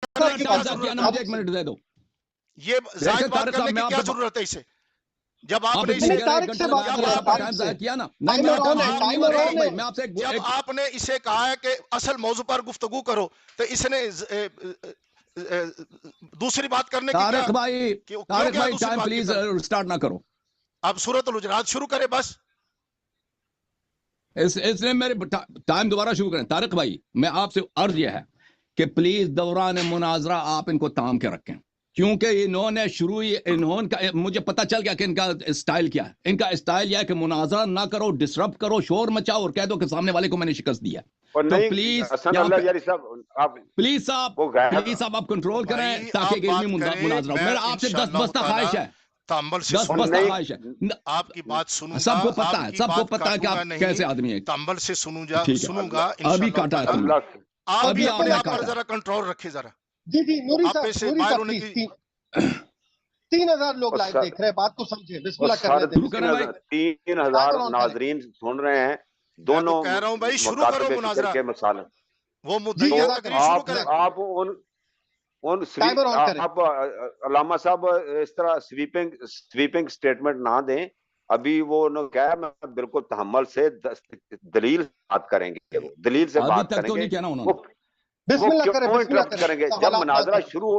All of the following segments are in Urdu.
مجھے ایک منٹ دے دو. یہ ظاہر بات کرنے کی کیا ضرورت ہے اسے؟ جب آپ نے اسے کیا نا، جب آپ نے اسے کہا ہے کہ اصل موضوع پر گفتگو کرو تو اس نے دوسری بات کرنے کی طارق بھائی ٹائم پلیز سٹارٹ نہ کرو. اب سورۃ الحجرات شروع کرے بس. اس نے میرے ٹائم دوبارہ شروع کریں. طارق بھائی میں آپ سے عرض یہ ہے کہ پلیز دوران مناظرہ آپ ان کو تام کے رکھیں، کیونکہ انہوں نے مجھے پتا چل گیا کہ ان کا اسٹائل کیا ہے. ان کا اسٹائل یہ ہے کہ مناظرہ نہ کرو، ڈسرپٹ کرو، شور مچاؤ اور کہہ دو کہ سامنے والے کو میں نے شکست دیا. تو پلیز صاحب آپ کنٹرول کریں تاکہ علمی مناظرہ ہو. میرا آپ سے دستبستہ خواہش ہے، خواہش ہے. آپ کی بات سنوں گا، سب کو پتا ہے، سب کو پتا ہے کہ آپ کیسے آدمی ہیں. تنبل سے سنوں گا ابھی کاٹا ہے. آپ بھی اپنے آپ پر ذرا کنٹرول رکھے ذرا. جی نوری صاحب 3000 لوگ لائیو دیکھ رہے ہیں، بات کو سمجھے. بسم اللہ کر رہے ہیں. 3000 ناظرین سن رہے ہیں. دونوں کہہ رہا ہوں بھائی شروع کرو مناظرہ کے مسائل. وہ مدعی آپ علامہ صاحب اس طرح سویپنگ سٹیٹمنٹ نہ دیں. ابھی وہ کہا میں بالکل تحمل سے دلیل بات کریں گے، دلیل سے بات کریں گے. کریں گے جب مناظرہ شروع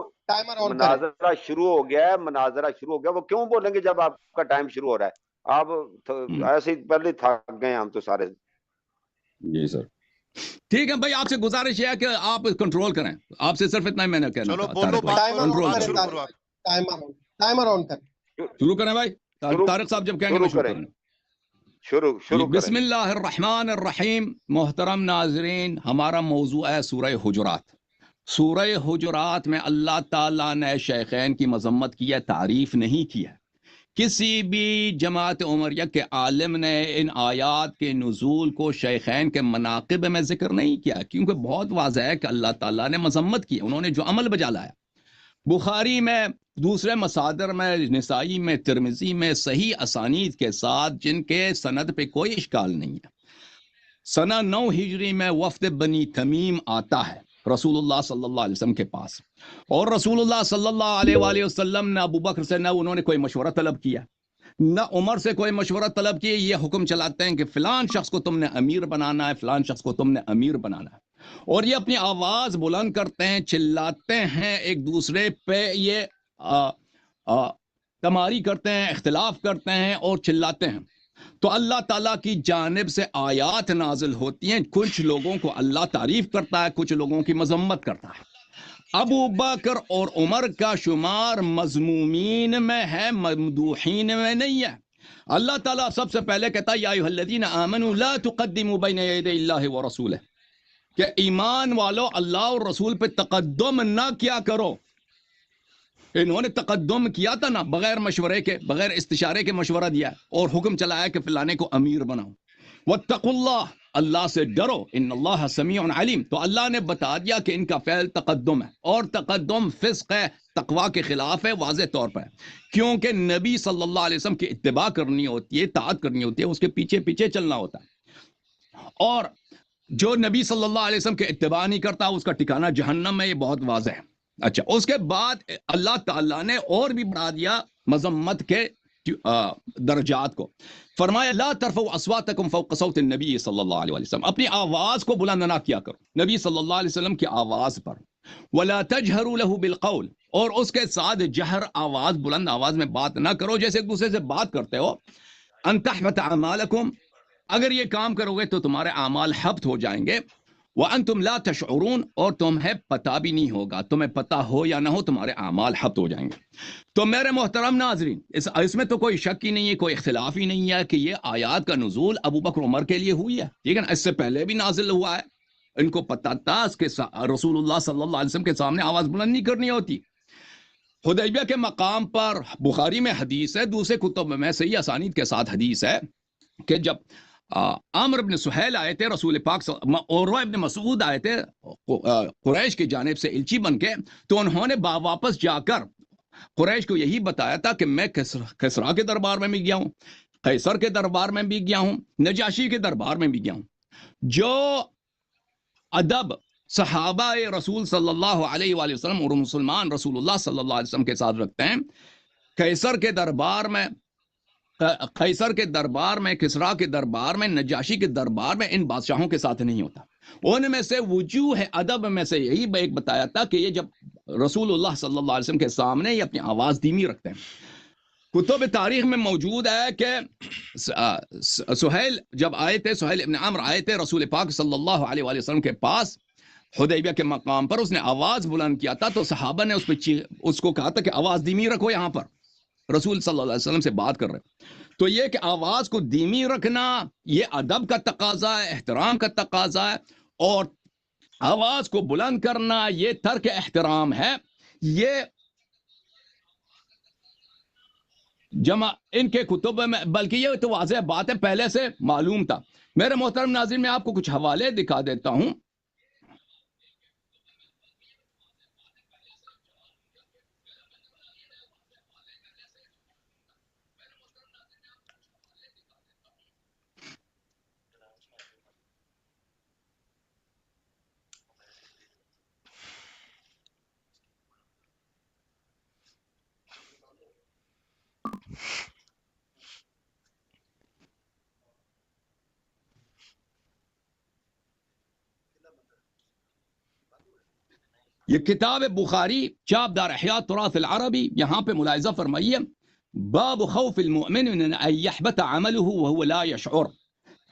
ہو گیا ہے، وہ کیوں بولیں گے جب آپ کا ٹائم شروع ہو رہا ہے؟ آپ ایسے ہی پہلے تھک گئے ہم تو سارے. جی سر ٹھیک ہے بھائی، آپ سے گزارش ہے کہ آپ کنٹرول کریں. آپ سے صرف اتنا ہی میں نے کہنا. شروع کریں بھائی. طارق صاحب جب کہیں گے شروع کریں. شروع بسم اللہ الرحمن الرحیم. محترم ناظرین، ہمارا موضوع ہے سورہ حجرات. سورہ حجرات میں اللہ تعالیٰ نے شیخین کی مذمت کی ہے، تعریف نہیں کی ہے. کسی بھی جماعت عمریہ کے عالم نے ان آیات کے نزول کو شیخین کے مناقب میں ذکر نہیں کیا، کیونکہ بہت واضح ہے کہ اللہ تعالیٰ نے مذمت کی. انہوں نے جو عمل بجا لایا، بخاری میں، دوسرے مصادر میں، نسائی میں، ترمذی میں صحیح اسانید کے ساتھ جن کے سند پہ کوئی اشکال نہیں ہے. سنہ 9 ہجری میں وفد بنی تمیم آتا ہے رسول اللہ صلی اللہ علیہ وسلم کے پاس، اور رسول اللہ صلی اللہ علیہ وآلہ وسلم نے ابو بکر سے نہ انہوں نے کوئی مشورہ طلب کیا، نہ عمر سے کوئی مشورہ طلب کیا. یہ حکم چلاتے ہیں کہ فلان شخص کو تم نے امیر بنانا ہے، فلان شخص کو تم نے امیر بنانا ہے. اور یہ اپنی آواز بلند کرتے ہیں، چلاتے ہیں ایک دوسرے پہ، یہ تماری کرتے ہیں، اختلاف کرتے ہیں اور چلاتے ہیں. تو اللہ تعالیٰ کی جانب سے آیات نازل ہوتی ہیں. کچھ لوگوں کو اللہ تعریف کرتا ہے، کچھ لوگوں کی مذمت کرتا ہے. ابو بکر اور عمر کا شمار مذمومین میں ہے، ممدوحین میں نہیں ہے. اللہ تعالیٰ سب سے پہلے کہتا ہے یا ایھا الذین آمنوا لا تقدموا بین یدی اللہ ورسولہ، کہ ایمان والو اللہ اور رسول پہ تقدم نہ کیا کرو. انہوں نے تقدم کیا تھا نا، بغیر مشورے کے، بغیر استشارے کے مشورہ دیا اور حکم چلایا کہ فلانے کو امیر بناؤ. واتقوا اللہ، اللہ سے ڈرو، ان اللہ سمیع علیم. تو اللہ نے بتا دیا کہ ان کا فعل تقدم ہے، اور تقدم فسق ہے، تقوی کے خلاف ہے واضح طور پر، کیونکہ نبی صلی اللہ علیہ وسلم کی اتباع کرنی ہوتی ہے، اطاعت کرنی ہوتی ہے، اس کے پیچھے پیچھے چلنا ہوتا ہے. اور جو نبی صلی اللہ علیہ وسلم کے اتباع نہیں کرتا اس کا ٹھکانہ جہنم ہے، یہ بہت واضح ہے. اچھا، اس کے بعد اللہ تعالیٰ نے اور بھی بڑھا دیا مذمت کے درجات کو. فرمایا لا ترفعوا اصواتکم فوق صوت النبی صلی اللہ علیہ وسلم، اپنی آواز کو بلند نہ کیا کرو نبی صلی اللہ علیہ وسلم کی آواز پر. ولا تجہروا له بالقول، اور اس کے ساتھ جہر، آواز بلند آواز میں بات نہ کرو جیسے ایک دوسرے سے بات کرتے ہو. ان تحبط اعمالکم، اگر یہ کام کرو گے تو تمہارے اعمال حبط ہو جائیں گے. وانتم لا تشعرون، اور تمہیں پتہ بھی نہیں ہوگا، تمہیں پتہ ہو یا نہ ہو تمہارے اعمال حبط ہو جائیں گے. تو میرے محترم ناظرین، اس میں تو کوئی شک ہی نہیں ہے، کوئی اختلاف ہی نہیں ہے کہ یہ آیات کا نزول ابو بکر عمر کے لیے ہوئی ہے. ٹھیک ہے نا، اس سے پہلے بھی نازل ہوا ہے. ان کو پتہ تھا اس کے رسول اللہ صلی اللہ علیہ وسلم کے سامنے آواز بلند نہیں کرنی ہوتی. حدیبیہ کے مقام پر بخاری میں حدیث ہے، دوسرے کتب میں صحیح اسانید کے ساتھ حدیث ہے کہ جب عامر بن سہیل آئے تھے، رسول پاک عروہ ابن مسعود آئے تھے قریش کی جانب سے الچی بن کے، تو انہوں نے واپس جا کر قریش کو یہی بتایا تھا کہ میں کسریٰ کے دربار میں بھی گیا ہوں، قیصر کے دربار میں بھی گیا ہوں، نجاشی کے دربار میں بھی گیا ہوں. جو ادب صحابہ رسول صلی اللہ علیہ وآلہ وسلم اور مسلمان رسول اللہ صلی اللہ علیہ وسلم کے ساتھ رکھتے ہیں. قیصر کے دربار میں، کسرا کے دربار میں، نجاشی کے دربار میں ان بادشاہوں کے ساتھ نہیں ہوتا. ان میں سے وجوہ ادب میں سے یہی ایک بتایا تھا کہ یہ جب رسول اللہ صلی اللہ علیہ وسلم کے سامنے یہ اپنی آواز دھیمی رکھتے ہیں. کتب تاریخ میں موجود ہے کہ سہیل جب آئے تھے، سہیل ابن عمرو آئے تھے رسول پاک صلی اللہ علیہ وآلہ وسلم کے پاس حدیبیہ کے مقام پر، اس نے آواز بلند کیا تھا تو صحابہ نے اس کو کہا تھا کہ آواز دھیمی رکھو، یہاں پر رسول صلی اللہ علیہ وسلم سے بات کر رہے ہیں. تو یہ کہ آواز کو دھیمی رکھنا یہ ادب کا تقاضا ہے، احترام کا تقاضا ہے، اور آواز کو بلند کرنا یہ ترک احترام ہے. یہ جمع ان کے کتب میں، بلکہ یہ تو واضح بات ہے، پہلے سے معلوم تھا. میرے محترم ناظرین، میں آپ کو کچھ حوالے دکھا دیتا ہوں. یہ کتاب بخاری چاپ دار احیاء تراث العربی، یہاں پہ ملاحظہ فرمائیے، باب خوف المؤمن ان يحبط عمله وهو لا يشعر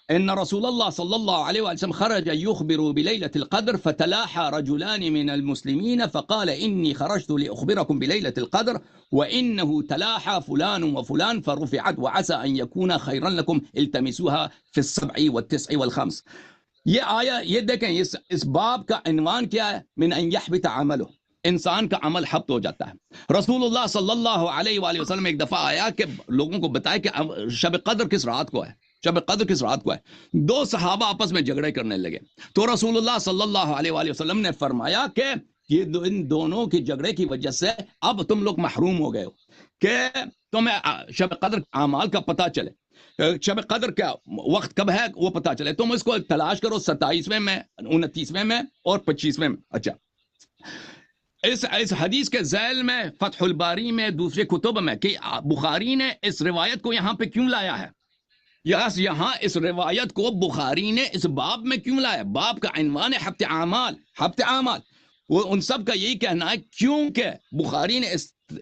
ان رسول الله صلى الله عليه وسلم خرج يخبر بليلة القدر فتلاحى رجلان من المسلمين فقال اني خرجت لاخبركم بليلة القدر وانه تلاحى فلان وفلان فرفعت وعسى ان يكون خيرا لكم التمسوها في 7 و9 و5. یہ آیا، یہ دیکھیں اس باب کا عنوان کیا ہے؟ من ان يحبط عمله، انسان کا عمل حبط ہو جاتا ہے. رسول اللہ صلی اللہ علیہ وآلہ وسلم ایک دفعہ آیا کہ لوگوں کو بتائے کہ شب قدر کس رات کو ہے، شب قدر کس رات کو ہے. دو صحابہ آپس میں جھگڑے کرنے لگے تو رسول اللہ صلی اللہ علیہ وآلہ وسلم نے فرمایا کہ یہ ان دونوں کی جھگڑے کی وجہ سے اب تم لوگ محروم ہو گئے ہو کہ تمہیں شب قدر اعمال کا پتہ چلے، شب قدر کیا وقت کب ہے وہ پتہ چلے. تم اس کو تلاش کرو 27ویں میں، 29ویں میں اور 25ویں میں. اچھا، اس حدیث کے ذیل میں فتح الباری میں دوسرے کتب میں کہ بخاری نے اس روایت کو یہاں پہ کیوں لایا ہے، یہاں اس روایت کو بخاری نے اس باب میں کیوں لایا. باب کا عنوان ہے حبط اعمال، حبط اعمال. وہ ان سب کا یہی کہنا ہے کیونکہ بخاری نے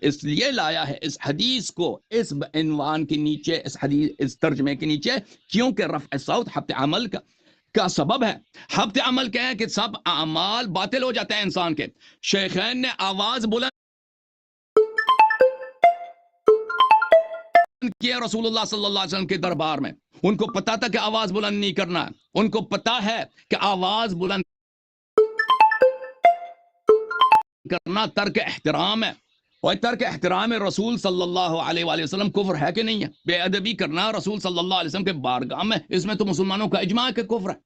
اس لیے لایا ہے اس حدیث کو اس عنوان کے نیچے، اس ترجمے کے نیچے، کیونکہ رفع صوت حبط عمل کا سبب ہے. حبط عمل کیا ہے کہ سب اعمال باطل ہو جاتے ہیں انسان کے. شیخین نے آواز بلند کیا رسول اللہ صلی اللہ علیہ وسلم کے دربار میں، ان کو پتا تھا کہ آواز بلند نہیں کرنا ہے، ان کو پتا ہے کہ آواز بلند کرنا ترک احترام ہے، اور ترک احترام رسول صلی اللہ علیہ وآلہ وسلم کفر ہے کہ نہیں ہے؟ بے ادبی کرنا رسول صلی اللہ علیہ وسلم کے بارگاہ میں، اس میں تو مسلمانوں کا اجماع ہے کہ کفر ہے.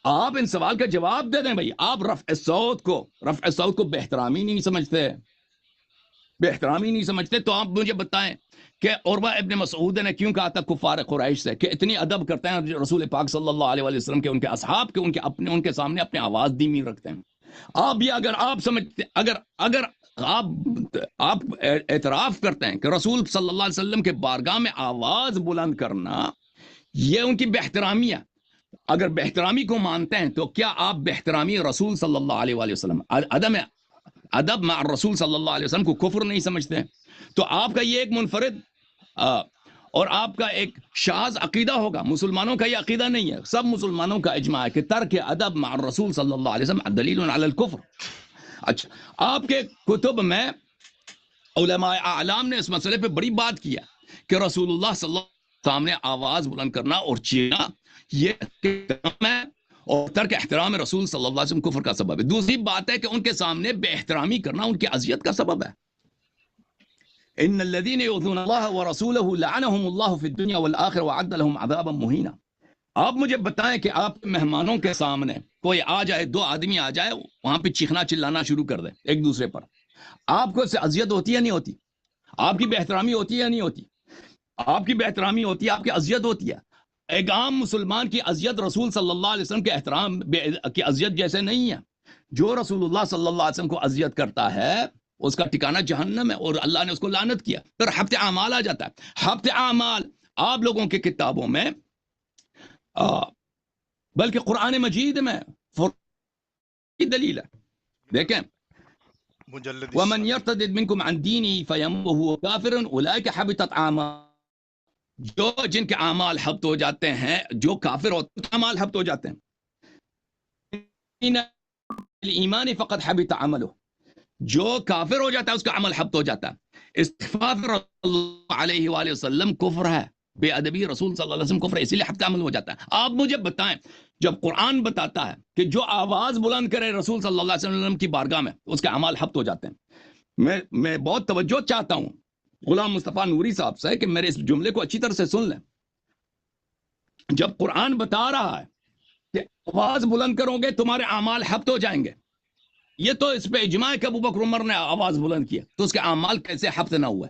آپ ان سوال کا جواب دے دیں بھائی. آپ رفع صوت کو بے احترامی نہیں سمجھتے، بے احترامی نہیں سمجھتے. تو آپ مجھے بتائیں کہ عروہ ابن مسعود نے کیوں کہا تھا کفار قریش سے کہ اتنی ادب کرتے ہیں رسول پاک صلی اللہ علیہ وآلہ وسلم کے، ان کے اصحاب کے، ان کے سامنے اپنی آواز دھیمی رکھتے ہیں. آپ بھی اگر آپ سمجھتے، اگر آپ اعتراف کرتے ہیں کہ رسول صلی اللہ علیہ وسلم کے بارگاہ میں آواز بلند کرنا یہ ان کی بے احترامی ہے، اگر بے احترامی کو مانتے ہیں تو کیا آپ بے احترامی رسول صلی اللہ علیہ وآلہ وسلم، ادب مع رسول صلی اللہ علیہ وسلم کو کفر نہیں سمجھتے ہیں؟ تو آپ کا یہ ایک منفرد اور آپ کا ایک شاذ عقیدہ ہوگا. مسلمانوں کا یہ عقیدہ نہیں ہے، سب مسلمانوں کا اجماع ہے کہ ترک ادب مع الرسول صلی اللہ علیہ وسلم دلیل علی الکفر. اچھا، آپ کے کتب میں علماء اعلام نے اس مسئلے پہ بڑی بات کیا کہ رسول اللہ صلی اللہ علیہ وسلم سامنے آواز بلند کرنا اور چیخنا یہ کام ہے اور ترک احترام رسول صلی اللہ علیہ وسلم کفر کا سبب ہے. دوسری بات ہے کہ ان کے سامنے بے احترامی کرنا ان کی اذیت کا سبب ہے. ان الذين يؤذون الله ورسوله لعنهم الله في الدنيا والآخرة وعد لهم عذابا مهينا. آپ مجھے بتائیں کہ آپ مہمانوں کے سامنے کوئی آ جائے، دو آدمی آ جائے، وہاں پہ چیخنا چلانا شروع کر دے ایک دوسرے پر، آپ کو اس سے اذیت ہوتی ہے نہیں ہوتی؟ آپ کی بے احترامی ہوتی ہے یا نہیں ہوتی؟ آپ کی بے احترامی ہوتی ہے، آپ کی اذیت ہوتی ہے. ایک عام مسلمان کی اذیت رسول صلی اللہ علیہ وسلم کے احترام کی اذیت جیسے نہیں ہے. جو رسول اللہ صلی اللہ علیہ وسلم کو اذیت کرتا ہے اس کا ٹھکانہ جہنم ہے، اور اللہ نے اس کو لعنت کیا. پھر حبط اعمال آ جاتا ہے. حبط اعمال آپ لوگوں کی کتابوں میں بلکہ قرآن مجید میں دلیل ہے. دیکھیں وَمَنْ يَرْتَدِدْ مِنْكُمْ عَنْ دِينِهِ فَيَمُتْ وَهُوَ كَافِرٌ أُولَئِكَ حَبِطَتْ أَعْمَالُهُمْ. جو جن کے اعمال حبط ہو جاتے ہیں، جو کافر ہوتے ہیں اعمال حبط ہو جاتے ہیں. ایمان فقط حبط عمله. جو کافر ہو جاتا ہے اس کا عمل حبط ہو جاتا ہے. استغفار صلی اللہ علیہ وآلہ وسلم کفر ہے، بے ادبی رسول صلی اللہ علیہ وسلم کفر ہے، اسی لیے حبط عمل ہو جاتا ہے. آپ مجھے بتائیں، جب قرآن بتاتا ہے کہ جو آواز بلند کرے رسول صلی اللہ علیہ وسلم کی بارگاہ میں اس کے اعمال حبط ہو جاتے ہیں. میں بہت توجہ چاہتا ہوں غلام مصطفیٰ نوری صاحب سے کہ میرے اس جملے کو اچھی طرح سے سن لیں. جب قرآن بتا رہا ہے کہ آواز بلند کرو گے تمہارے اعمال حبط ہو جائیں گے، یہ تو اس پہ اجماع ہے کہ ابو بکر عمر نے آواز بلند کیا، تو اس کے اعمال کیسے حبط نہ ہوئے؟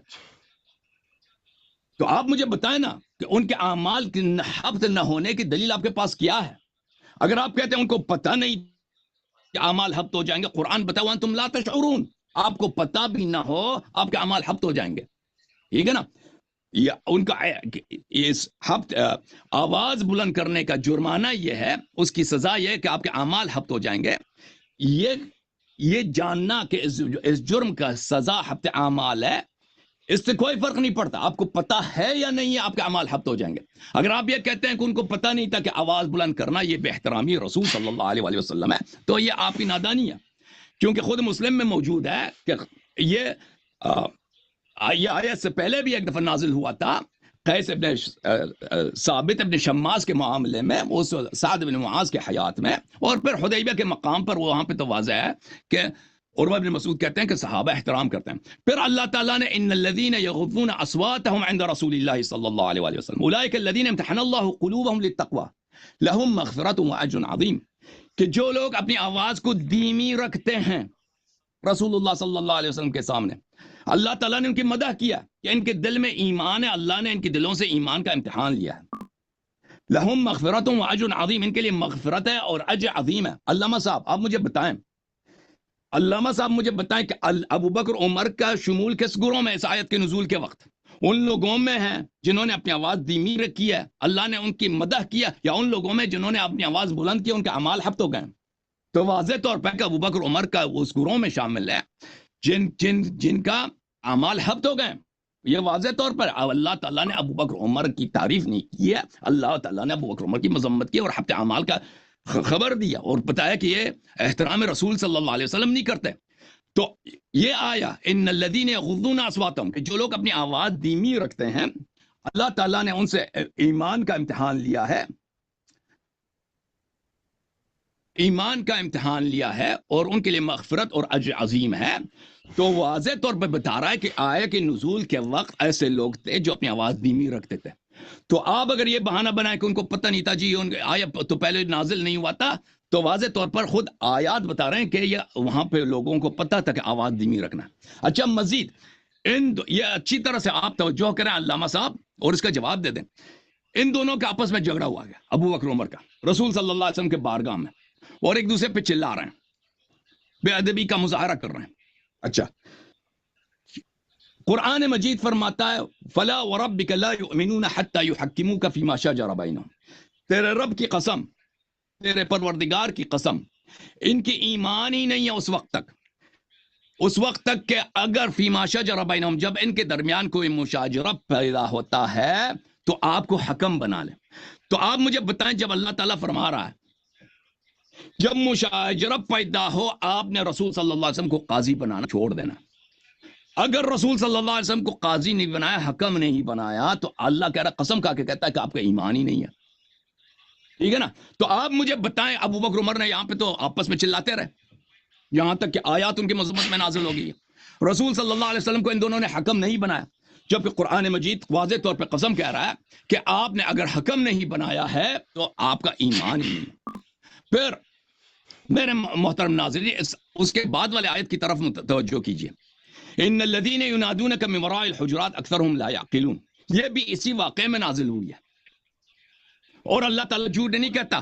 تو آپ مجھے بتائیں نا کہ ان کے اعمال حبط نہ ہونے کی دلیل آپ کے پاس کیا ہے؟ اگر آپ کہتے ہیں ان کو پتہ نہیں کہ اعمال حبط ہو جائیں گے، قرآن بتاؤ تم لا تشعرون، آپ کو پتہ بھی نہ ہو آپ کے اعمال حبط ہو جائیں گے. ٹھیک ہے نا؟ ان کا اس حبط آواز بلند کرنے کا جرمانہ یہ ہے، اس کی سزا یہ ہے کہ آپ کے اعمال حبط ہو جائیں گے. یہ جاننا کہ اس جرم کا سزا حبط اعمال ہے، اس سے کوئی فرق نہیں پڑتا آپ کو پتہ ہے یا نہیں ہے، آپ کے اعمال حبط ہو جائیں گے. اگر آپ یہ کہتے ہیں کہ ان کو پتہ نہیں تھا کہ آواز بلند کرنا یہ بے احترامی رسول صلی اللہ علیہ وآلہ وسلم ہے، تو یہ آپ کی نادانی ہے. کیونکہ خود مسلم میں موجود ہے کہ یہ آیت سے پہلے بھی ایک دفعہ نازل ہوا تھا قیس ابن ثابت ابن شماس کے معاملے میں، اس سعد بن معاذ کے حیات میں، اور پھر حدیبیہ کے مقام پر وہاں پہ تو واضح ہے کہ عروہ بن مسعود کہتے ہیں کہ صحابہ احترام کرتے ہیں. پھر اللہ تعالیٰ نے ان الذین یغضون اصواتهم عند رسول اللہ صلی اللہ علیہ وآلہ وسلم اولئک الذین امتحن اللہ قلوبهم للتقوی لهم مغفرۃ واجر عظیم، کہ جو لوگ اپنی آواز کو دھیمی رکھتے ہیں رسول اللہ صلی اللہ علیہ وسلم کے سامنے، اللہ تعالیٰ نے ان کی مدح کیا کہ ان کے دل میں ایمان ہے، اللہ نے ان کے دلوں سے ایمان کا امتحان لیا ہے. لہم مغفرۃ واجر عظیم، ان کے لیے مغفرت ہے اور اجر عظیم ہے. علامہ صاحب آپ مجھے بتائیں کہ ابو بکر عمر کا شمول کس گروہ میں اس آیت کے نزول کے وقت؟ ان لوگوں میں ہیں جنہوں نے اپنی آواز دھیمی رکھی ہے، اللہ نے ان کی مدح کیا، یا ان لوگوں میں جنہوں نے اپنی آواز بلند کی ان کے اعمال حبط ہو گئے؟ تو واضح طور پر کہ ابو بکر عمر کا اس گروہ میں شامل ہے جن کا اعمال حبط ہو گئے. یہ واضح طور پر اللہ تعالیٰ نے ابو بکر عمر کی تعریف نہیں کی ہے، اللہ تعالیٰ نے ابو بکر عمر کی مذمت کی اور حبط اعمال کا خبر دیا اور بتایا کہ یہ احترام رسول صلی اللہ علیہ وسلم نہیں کرتے. تو یہ آیا ان الذین یغضون اصواتهم کہ جو لوگ اپنی آواز دھیمی رکھتے ہیں اللہ تعالیٰ نے ان سے ایمان کا امتحان لیا ہے، اور ان کے لیے مغفرت اور اجر عظیم ہے. تو واضح طور پر بتا رہا ہے کہ آیت کے نزول کے وقت ایسے لوگ تھے جو اپنی آواز دھیمی رکھتے تھے. تو آپ اگر یہ بہانہ بنائیں کہ ان کو پتہ نہیں تھا جی آیت تو پہلے نازل نہیں ہوا تھا، تو واضح طور پر خود آیات بتا رہے ہیں کہ یہ وہاں پہ لوگوں کو پتہ تھا کہ آواز دھیمی رکھنا. اچھا مزید یہ اچھی طرح سے آپ توجہ کریں علامہ صاحب اور اس کا جواب دے دیں. ان دونوں کے آپس میں جھگڑا ہوا گیا، ابو بکر عمر کا رسول صلی اللہ علیہ وسلم کے بارگاہ میں، اور ایک دوسرے پہ چلا رہے ہیں، بے ادبی کا مظاہرہ کر رہے ہیں. اچھا قرآن مجید فرماتا ہے فلا وربک لا یؤمنون حتی یحکموک فیما شجر بینہم، تیرے رب کی قسم، تیرے پروردگار کی قسم، ان کی ایمان ہی نہیں ہے اس وقت تک کہ اگر فیما شجر بینہم، جب ان کے درمیان کوئی مشاجرہ پیدا ہوتا ہے تو آپ کو حکم بنا لیں. تو آپ مجھے بتائیں جب اللہ تعالیٰ فرما رہا ہے جب مشاجرہ پیدا ہو آپ نے رسول صلی اللہ علیہ وسلم کو قاضی بنانا چھوڑ دینا. اگر رسول صلی اللہ علیہ وسلم کو قاضی نہیں بنایا، حکم نہیں بنایا، تو اللہ کہہ رہا قسم کھا کے کہتا ہے کہ آپ کا ایمان ہی نہیں ہے. ٹھیک ہے نا؟ تو آپ مجھے بتائیں ابو بکر عمر نے یہاں پہ تو آپس میں چلاتے رہے یہاں تک کہ آیات ان کی مذمت میں نازل ہو گئی. رسول صلی اللہ علیہ وسلم کو ان دونوں نے حکم نہیں بنایا، جبکہ قرآن مجید واضح طور پہ قسم کہہ رہا ہے کہ آپ نے اگر حکم نہیں بنایا ہے تو آپ کا ایمان ہی نہیں. پھر میرے محترم ناظرین اس کے بعد والے آیت کی طرف توجہ کیجئے. ان الذین ینادونک من وراء الحجرات اکثرهم لا یعقلون، یہ بھی اسی واقعے میں نازل ہوئی ہے. اور اللہ تعالیٰ جھوٹ نہیں کہتا.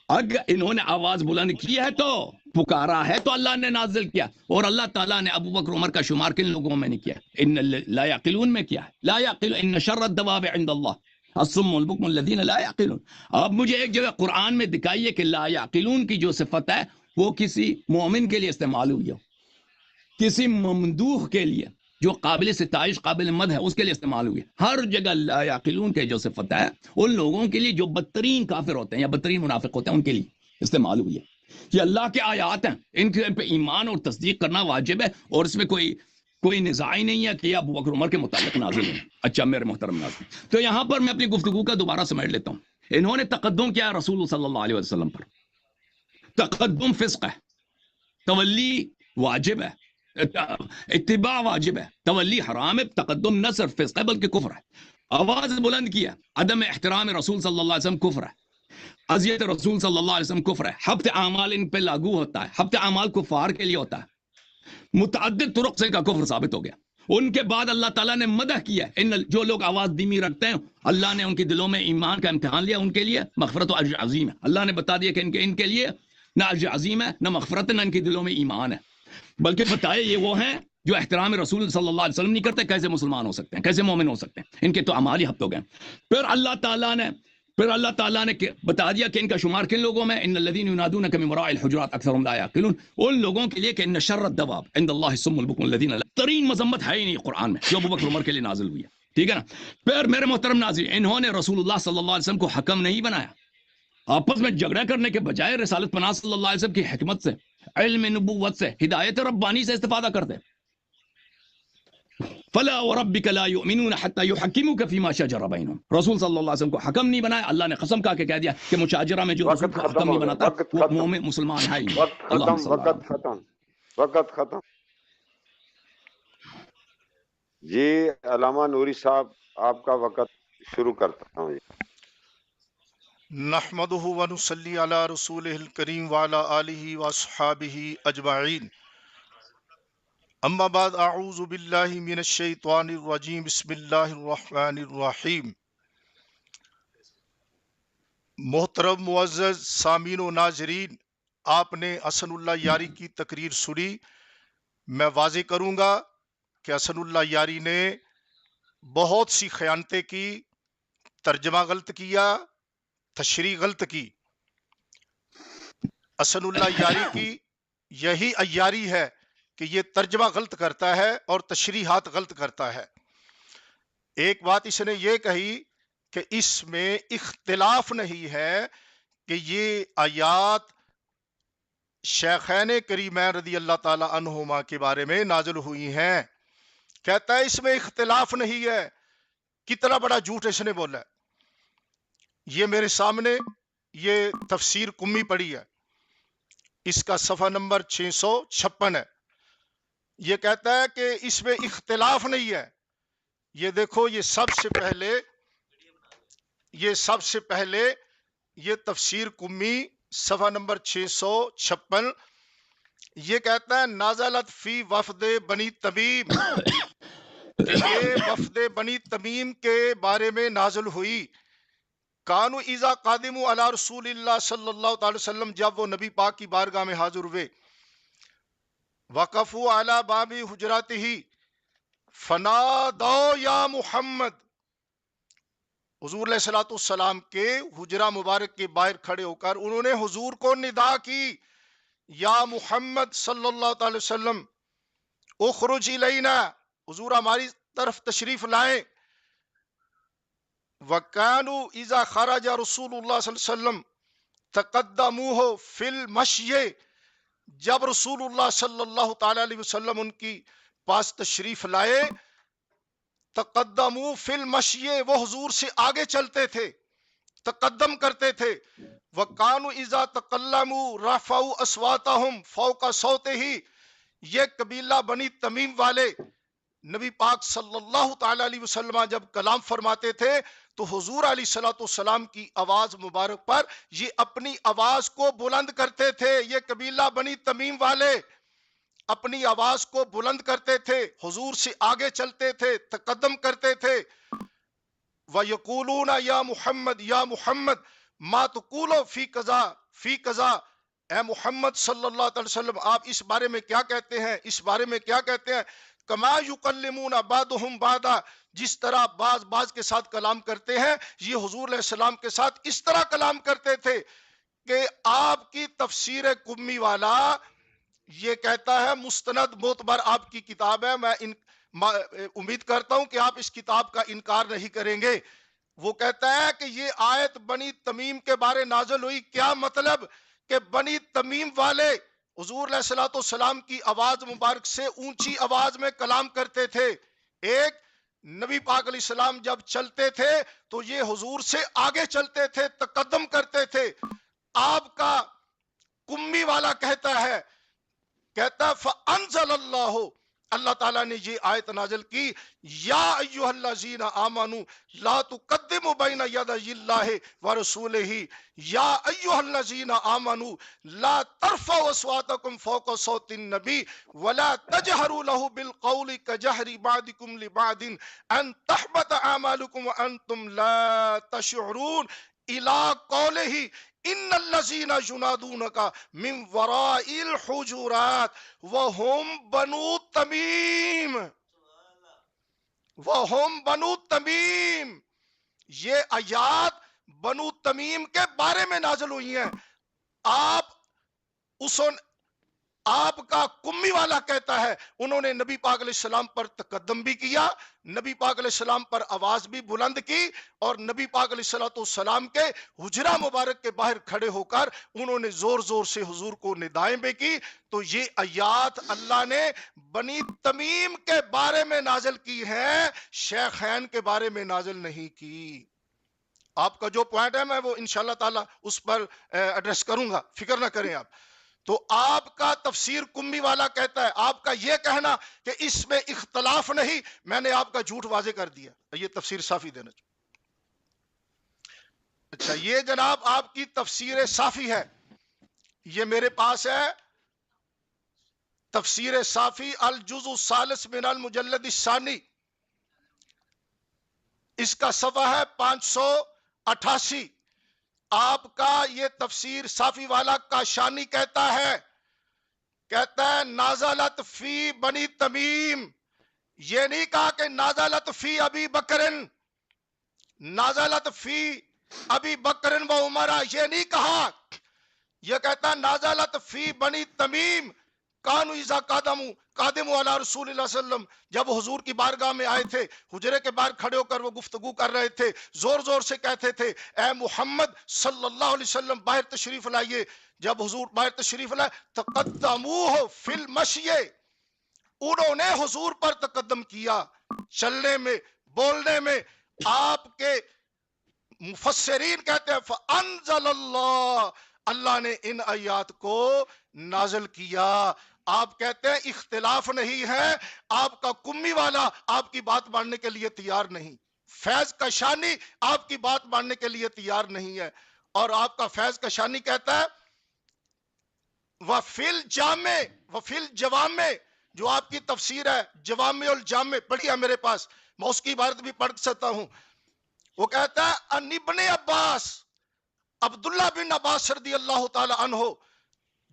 اگر انہوں نے آواز بلند کی ہے تو پکارا ہے تو اللہ نے نازل کیا. اور اللہ تعالیٰ نے ابو بکر عمر کا شمار کن لوگوں میں نہیں کیا؟ ان لا یعقلون میں کیا ہے؟ لا یعقلون ان شر الدواب عند اللہ الصم البکم الذین لا یعقلون. اب مجھے ایک جگہ قرآن میں دکھائیے کہ لا یعقلون کی جو صفت ہے وہ کسی مومن کے لیے استعمال ہوئی ہو، کسی ممدوح کے لیے جو قابل ستائش قابل مد ہے اس کے لیے استعمال ہوئی. ہر جگہ لا یعقلون کے جو صفت ہے ان لوگوں کے لیے جو بدترین کافر ہوتے ہیں یا بدترین منافق ہوتے ہیں ان کے لیے استعمال ہوئی ہے. یہ اللہ کے آیات ہیں، ان کے پہ ایمان اور تصدیق کرنا واجب ہے، اور اس میں کوئی نزاع ہی نہیں ہے کہ یہ ابو بکر عمر کے متعلق نازل ہیں. اچھا میرے محترم ناظرین، تو یہاں پر میں اپنی گفتگو کا دوبارہ سمیٹ لیتا ہوں. انہوں نے تقدم کیا رسول صلی اللہ علیہ وسلم پر. تقدم فسق ہے، تولی واجب ہے، اتباع واجب ہے، تولی حرام ہے. تقدم نہ صرف فسق ہے بلکہ کفر ہے. آواز بلند کیا، عدم احترام رسول صلی اللہ علیہ وسلم کفر ہے. اذیت رسول صلی اللہ علیہ وسلم کفر ہے. حبط اعمال ان پہ لاگو ہوتا ہے، حبط اعمال کفار کے لیے ہوتا ہے. متعدد طرق سے کا کفر ثابت ہو گیا. ان کے بعد اللہ تعالیٰ نے مدح کیا ہے ان جو لوگ آواز دھیمی رکھتے ہیں اللہ نے ان کے دلوں میں ایمان کا امتحان لیا، ان کے لیے مغفرت و اجر عظیم ہے. اللہ نے بتا دیا کہ ان کے لیے نہ اجر عظیم ہے، نہ مغفرت، نہ ان کے دلوں میں ایمان ہے. بلکہ بتائے یہ وہ ہیں جو احترام رسول صلی اللہ علیہ وسلم نہیں کرتے، کیسے مسلمان ہو سکتے ہیں، کیسے مومن ہو سکتے ہیں؟ ان کے تو اعمال ہی ہفت ہو گئے. پھر اللہ تعالیٰ نے بتا دیا کہ ان کا شمار کن لوگوں میں، ان الذین ینادونک من وراء الحجرات اکثرهم لا یعقلون، ان لوگوں کے لیے کہ ان شر الدواب عند اللہ الصم البکم الذین لا. ترین مذمت ہے ہی نہیں قرآن میں جو ابو بکر عمر کے لیے نازل ہوئی ہے. ٹھیک ہے نا. پھر میرے محترم ناظرین، انہوں نے رسول اللہ صلی اللہ علیہ وسلم کو حکم نہیں بنایا. آپس میں جھگڑا کرنے کے بجائے رسالت پناہ صلی اللہ علیہ وسلم کی حکمت سے، علم نبوت سے، ہدایت ربانی سے استفادہ کرتے. فلا وربک لا یؤمنون حتی یحکموک فیما شجر بینہم. رسول صلی اللہ علیہ وسلم کو حکم نہیں بنایا. اللہ نے قسم کھا کے کہہ دیا کہ مشاجرہ میں جو رسول کو حکم نہیں بناتا وہ مومن مسلمان ہے ہی نہیں. وقت ختم. جی علامہ نوری صاحب آپ کا وقت شروع کرتا ہوں. نحمدہ ونصلی علی رسولہ الکریم وعلی آلہ واصحابہ اجمعین. اما بعد، اعوذ باللہ من الشیطان الرجیم، بسم اللہ الرحمن الرحیم. محترم معزز سامعین و ناظرین، آپ نے حسن اللہ یاری کی تقریر سنی. میں واضح کروں گا کہ حسن اللہ یاری نے بہت سی خیانتیں کی، ترجمہ غلط کیا، تشریح غلط کی. حسن اللہ یاری کی یہی عیاری ہے کہ یہ ترجمہ غلط کرتا ہے اور تشریحات غلط کرتا ہے. ایک بات اس نے یہ کہی کہ اس میں اختلاف نہیں ہے کہ یہ آیات شیخین کریمین رضی اللہ تعالی عنہما کے بارے میں نازل ہوئی ہیں. کہتا ہے اس میں اختلاف نہیں ہے. کتنا بڑا جھوٹ اس نے بولا ہے. یہ میرے سامنے یہ تفسیر کمی پڑی ہے، اس کا صفحہ نمبر 656 ہے. یہ کہتا ہے کہ اس میں اختلاف نہیں ہے. یہ دیکھو، یہ سب سے پہلے یہ تفسیر کمی صفحہ نمبر 656 یہ کہتا ہے نازلت فی وفد بنی تمیم، یہ وفد بنی تمیم کے بارے میں نازل ہوئی. کانو اذا قادموا علی رسول اللہ صلی اللہ تعالی وسلم، جب وہ نبی پاک کی بارگاہ میں حاضر ہوئے، وقفوا علی باب حجراتہ فنادوا یا محمد، حضور علیہ الصلوۃ والسلام کے حجرہ مبارک کے باہر کھڑے ہو کر انہوں نے حضور کو ندا کی، یا محمد صلی اللہ تعالی وسلم اخرج الینا، حضور ہماری طرف تشریف لائیں. وَكَانُوا اِذَا خَرَجَ رسول اللہ صلی اللہ علیہ وسلم تَقَدَّمُوهُ فِي الْمَشْيِ، جب رسول اللہ صلی اللہ تعالی علیہ وسلم ان کی پاس تشریف لائے، تقدموا فی المشی، وہ حضور سے آگے چلتے تھے، تقدم کرتے تھے. وَكَانُوا اِذَا تَقَلَّمُوا رَفَعُوا أَصْوَاتَهُمْ فَوْقَ صَوْتِهِ، یہ قبیلہ بنی تمیم والے نبی پاک صلی اللہ تعالی علیہ وسلم جب کلام فرماتے تھے تو حضور علیہ الصلوۃ والسلام کی آواز مبارک پر یہ اپنی آواز کو بلند کرتے تھے. یہ قبیلہ بنی تمیم والے اپنی آواز کو بلند کرتے تھے، حضور سے آگے چلتے تھے، تقدم کرتے تھے. وَيَقُولُونَ یا محمد یا محمد ما تقولو فی قضا فی قضا، اے محمد صلی اللہ علیہ وسلم آپ اس بارے میں کیا کہتے ہیں، اس بارے میں کیا کہتے ہیں. کما یکلمون بعضهم بعضا، جس طرح بعض کے ساتھ کلام کرتے ہیں، یہ حضور علیہ السلام کے ساتھ اس طرح کلام کرتے تھے کہ آپ کی تفسیر قمی والا یہ کہتا ہے، مستند معتبر آپ کی کتاب ہے، میں امید کرتا ہوں کہ آپ اس کتاب کا انکار نہیں کریں گے. وہ کہتا ہے کہ یہ آیت بنی تمیم کے بارے نازل ہوئی. کیا مطلب؟ کہ بنی تمیم والے حضور علیہ الصلوۃ والسلام کی آواز مبارک سے اونچی آواز میں کلام کرتے تھے. ایک نبی پاک علیہ السلام جب چلتے تھے تو یہ حضور سے آگے چلتے تھے، تقدم کرتے تھے. آپ کا قمی والا کہتا ہے فَأَنزَلَ اللَّهُ، اللہ تعالیٰ نے یہ آیت نازل کی، یا ایھا الذین آمنوا لا تقدموا بین یدی اللہ ورسولہ، یا ایھا الذین آمنوا لا ترفعوا اصواتکم فوق صوت النبی ولا تجہروا له بالقول کجہر بعضکم لبعض ان تحبط اعمالکم وانتم لا تشعرون، الی قولہ ان الذین ینادونک من وراء الحجرات وهم بنو تمیم، وهم بنو تمیم. یہ آیات بنو تمیم کے بارے میں نازل ہوئی ہیں. آپ کا قمی والا کہتا ہے انہوں نے نبی پاک علیہ السلام پر تقدم بھی کیا، نبی پاک علیہ السلام پر آواز بھی بلند کی، اور نبی پاک علیہ السلام کے حجرہ مبارک کے باہر کھڑے ہو کر انہوں نے زور زور سے حضور کو ندائیں بھی کی. تو یہ آیات اللہ نے بنی تمیم کے بارے میں نازل کی ہیں، شیخین کے بارے میں نازل نہیں کی. آپ کا جو پوائنٹ ہے میں وہ انشاءاللہ تعالی اس پر ایڈریس کروں گا، فکر نہ کریں آپ. تو آپ کا تفسیر قمی والا کہتا ہے، آپ کا یہ کہنا کہ اس میں اختلاف نہیں، میں نے آپ کا جھوٹ واضح کر دیا. یہ تفسیر صافی دینا چاہیے. اچھا، یہ جناب آپ کی تفسیر صافی ہے، یہ میرے پاس ہے تفسیر صافی الجزء الثالث من المجلد الثانی، اس کا صفحہ ہے 588. آپ کا یہ تفسیر صافی والا کاشانی کہتا ہے نازلت فی بنی تمیم. یہ نہیں کہا کہ نازلت فی ابی بکرن، نازلت فی ابی بکرن و عمرہ، یہ نہیں کہا. یہ کہتا نازلت فی بنی تمیم کانو اذا قادموا علی رسول اللہ صلی اللہ علیہ وسلم، جب حضور کی بارگاہ میں آئے تھے، حجرے کے باہر کھڑے ہو کر وہ گفتگو کر رہے تھے، زور زور سے کہتے تھے اے محمد صلی اللہ علیہ وسلم باہر تشریف لائیے. جب حضور باہر تشریف لائے تقدموہ فی المشی، انہوں نے حضور پر تقدم کیا چلنے میں، بولنے میں. آپ کے مفسرین کہتے ہیں فانزل اللہ، اللہ نے ان آیات کو نازل کیا. آپ کہتے ہیں اختلاف نہیں ہے، آپ کا قمی والا آپ کی بات ماننے کے لیے تیار نہیں، فیض کشانی آپ کی بات ماننے کے لیے تیار نہیں ہے. اور آپ کا فیض کشانی کہتا ہے وفی الجامع وفی الجوامع، جو آپ کی تفسیر ہے جوامع الجامع پڑھی ہے میرے پاس، میں اس کی عبارت بھی پڑھ سکتا ہوں. وہ کہتا ہے ان ابن عباس، عبداللہ بن عباس رضی اللہ تعالی عنہ،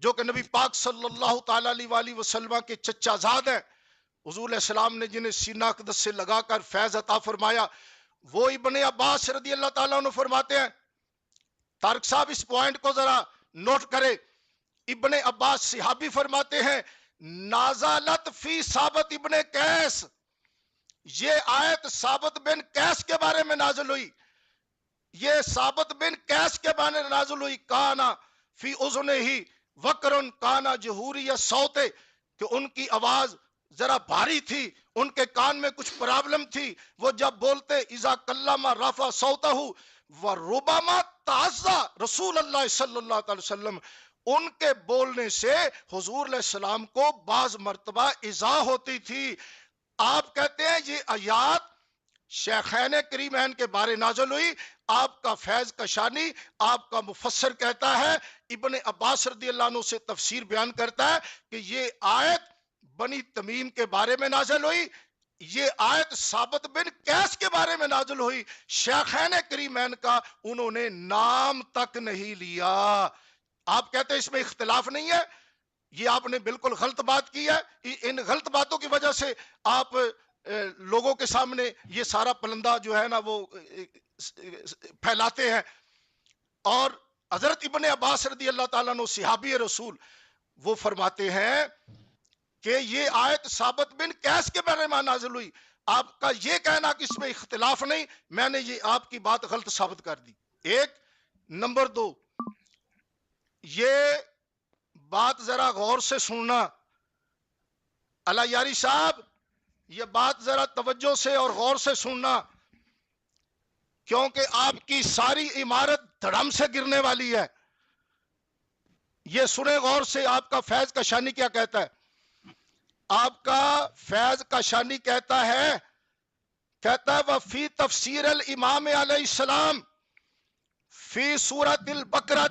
جو کہ نبی پاک صلی اللہ تعالی علیہ وآلہ وسلم کے چچا زاد ہیں، حضور علیہ السلام نے جنہیں سینہ اقدس سے لگا کر فیض عطا فرمایا، وہ ابن عباس رضی اللہ تعالیٰ عنہ فرماتے ہیں. طارق صاحب اس پوائنٹ کو ذرا نوٹ کرے. ابن عباس صحابی فرماتے ہیں نازلت فی ثابت ابن قیس، یہ آیت ثابت بن قیس کے بارے میں نازل ہوئی. یہ ثابت بن قیس کے بارے میں نازل ہوئی. کانا فی اذنہ وقرن کانا جہوری صوت، کہ ان کی آواز ذرا بھاری تھی، ان کے کان میں کچھ پرابلم تھی، وہ جب بولتے اذا کلم رفع صوتہ وربما تعزى رسول اللہ صلی اللہ علیہ وسلم، ان کے بولنے سے حضور علیہ السلام کو بعض مرتبہ ایذا ہوتی تھی. آپ کہتے ہیں یہ آیات شیخین کریمین کے بارے نازل ہوئی. آپ کا فیض کشانی، آپ کا مفسر کہتا ہے ابن عباس رضی اللہ عنہ سے تفسیر بیان کرتا ہے کہ یہ آیت بنی تمیم کے بارے میں نازل ہوئی. یہ آیت ثابت بن قیس کے بارے میں نازل ہوئی، شیخین کریمین کا انہوں نے نام تک نہیں لیا. آپ کہتے ہیں اس میں اختلاف نہیں ہے، یہ آپ نے بالکل غلط بات کی ہے. ان غلط باتوں کی وجہ سے آپ لوگوں کے سامنے یہ سارا پلندہ جو ہے نا وہ پھیلاتے ہیں. اور حضرت ابن عباس رضی اللہ تعالیٰ عنہ صحابی رسول وہ فرماتے ہیں کہ یہ آیت ثابت بن قیس کے بارے میں نازل ہوئی. آپ کا یہ کہنا کہ اس میں اختلاف نہیں، میں نے یہ آپ کی بات غلط ثابت کر دی. ایک نمبر دو، یہ بات ذرا غور سے سننا. اللہ یاری صاحب یہ بات ذرا توجہ سے اور غور سے سننا، کیونکہ آپ کی ساری عمارت دھڑم سے گرنے والی ہے. یہ سنیں غور سے. آپ کا فیض کاشانی کیا کہتا ہے؟ آپ کا فیض کاشانی کہتا ہے وفی تفسیر الامام علیہ السلام فی سورۃ البقرہ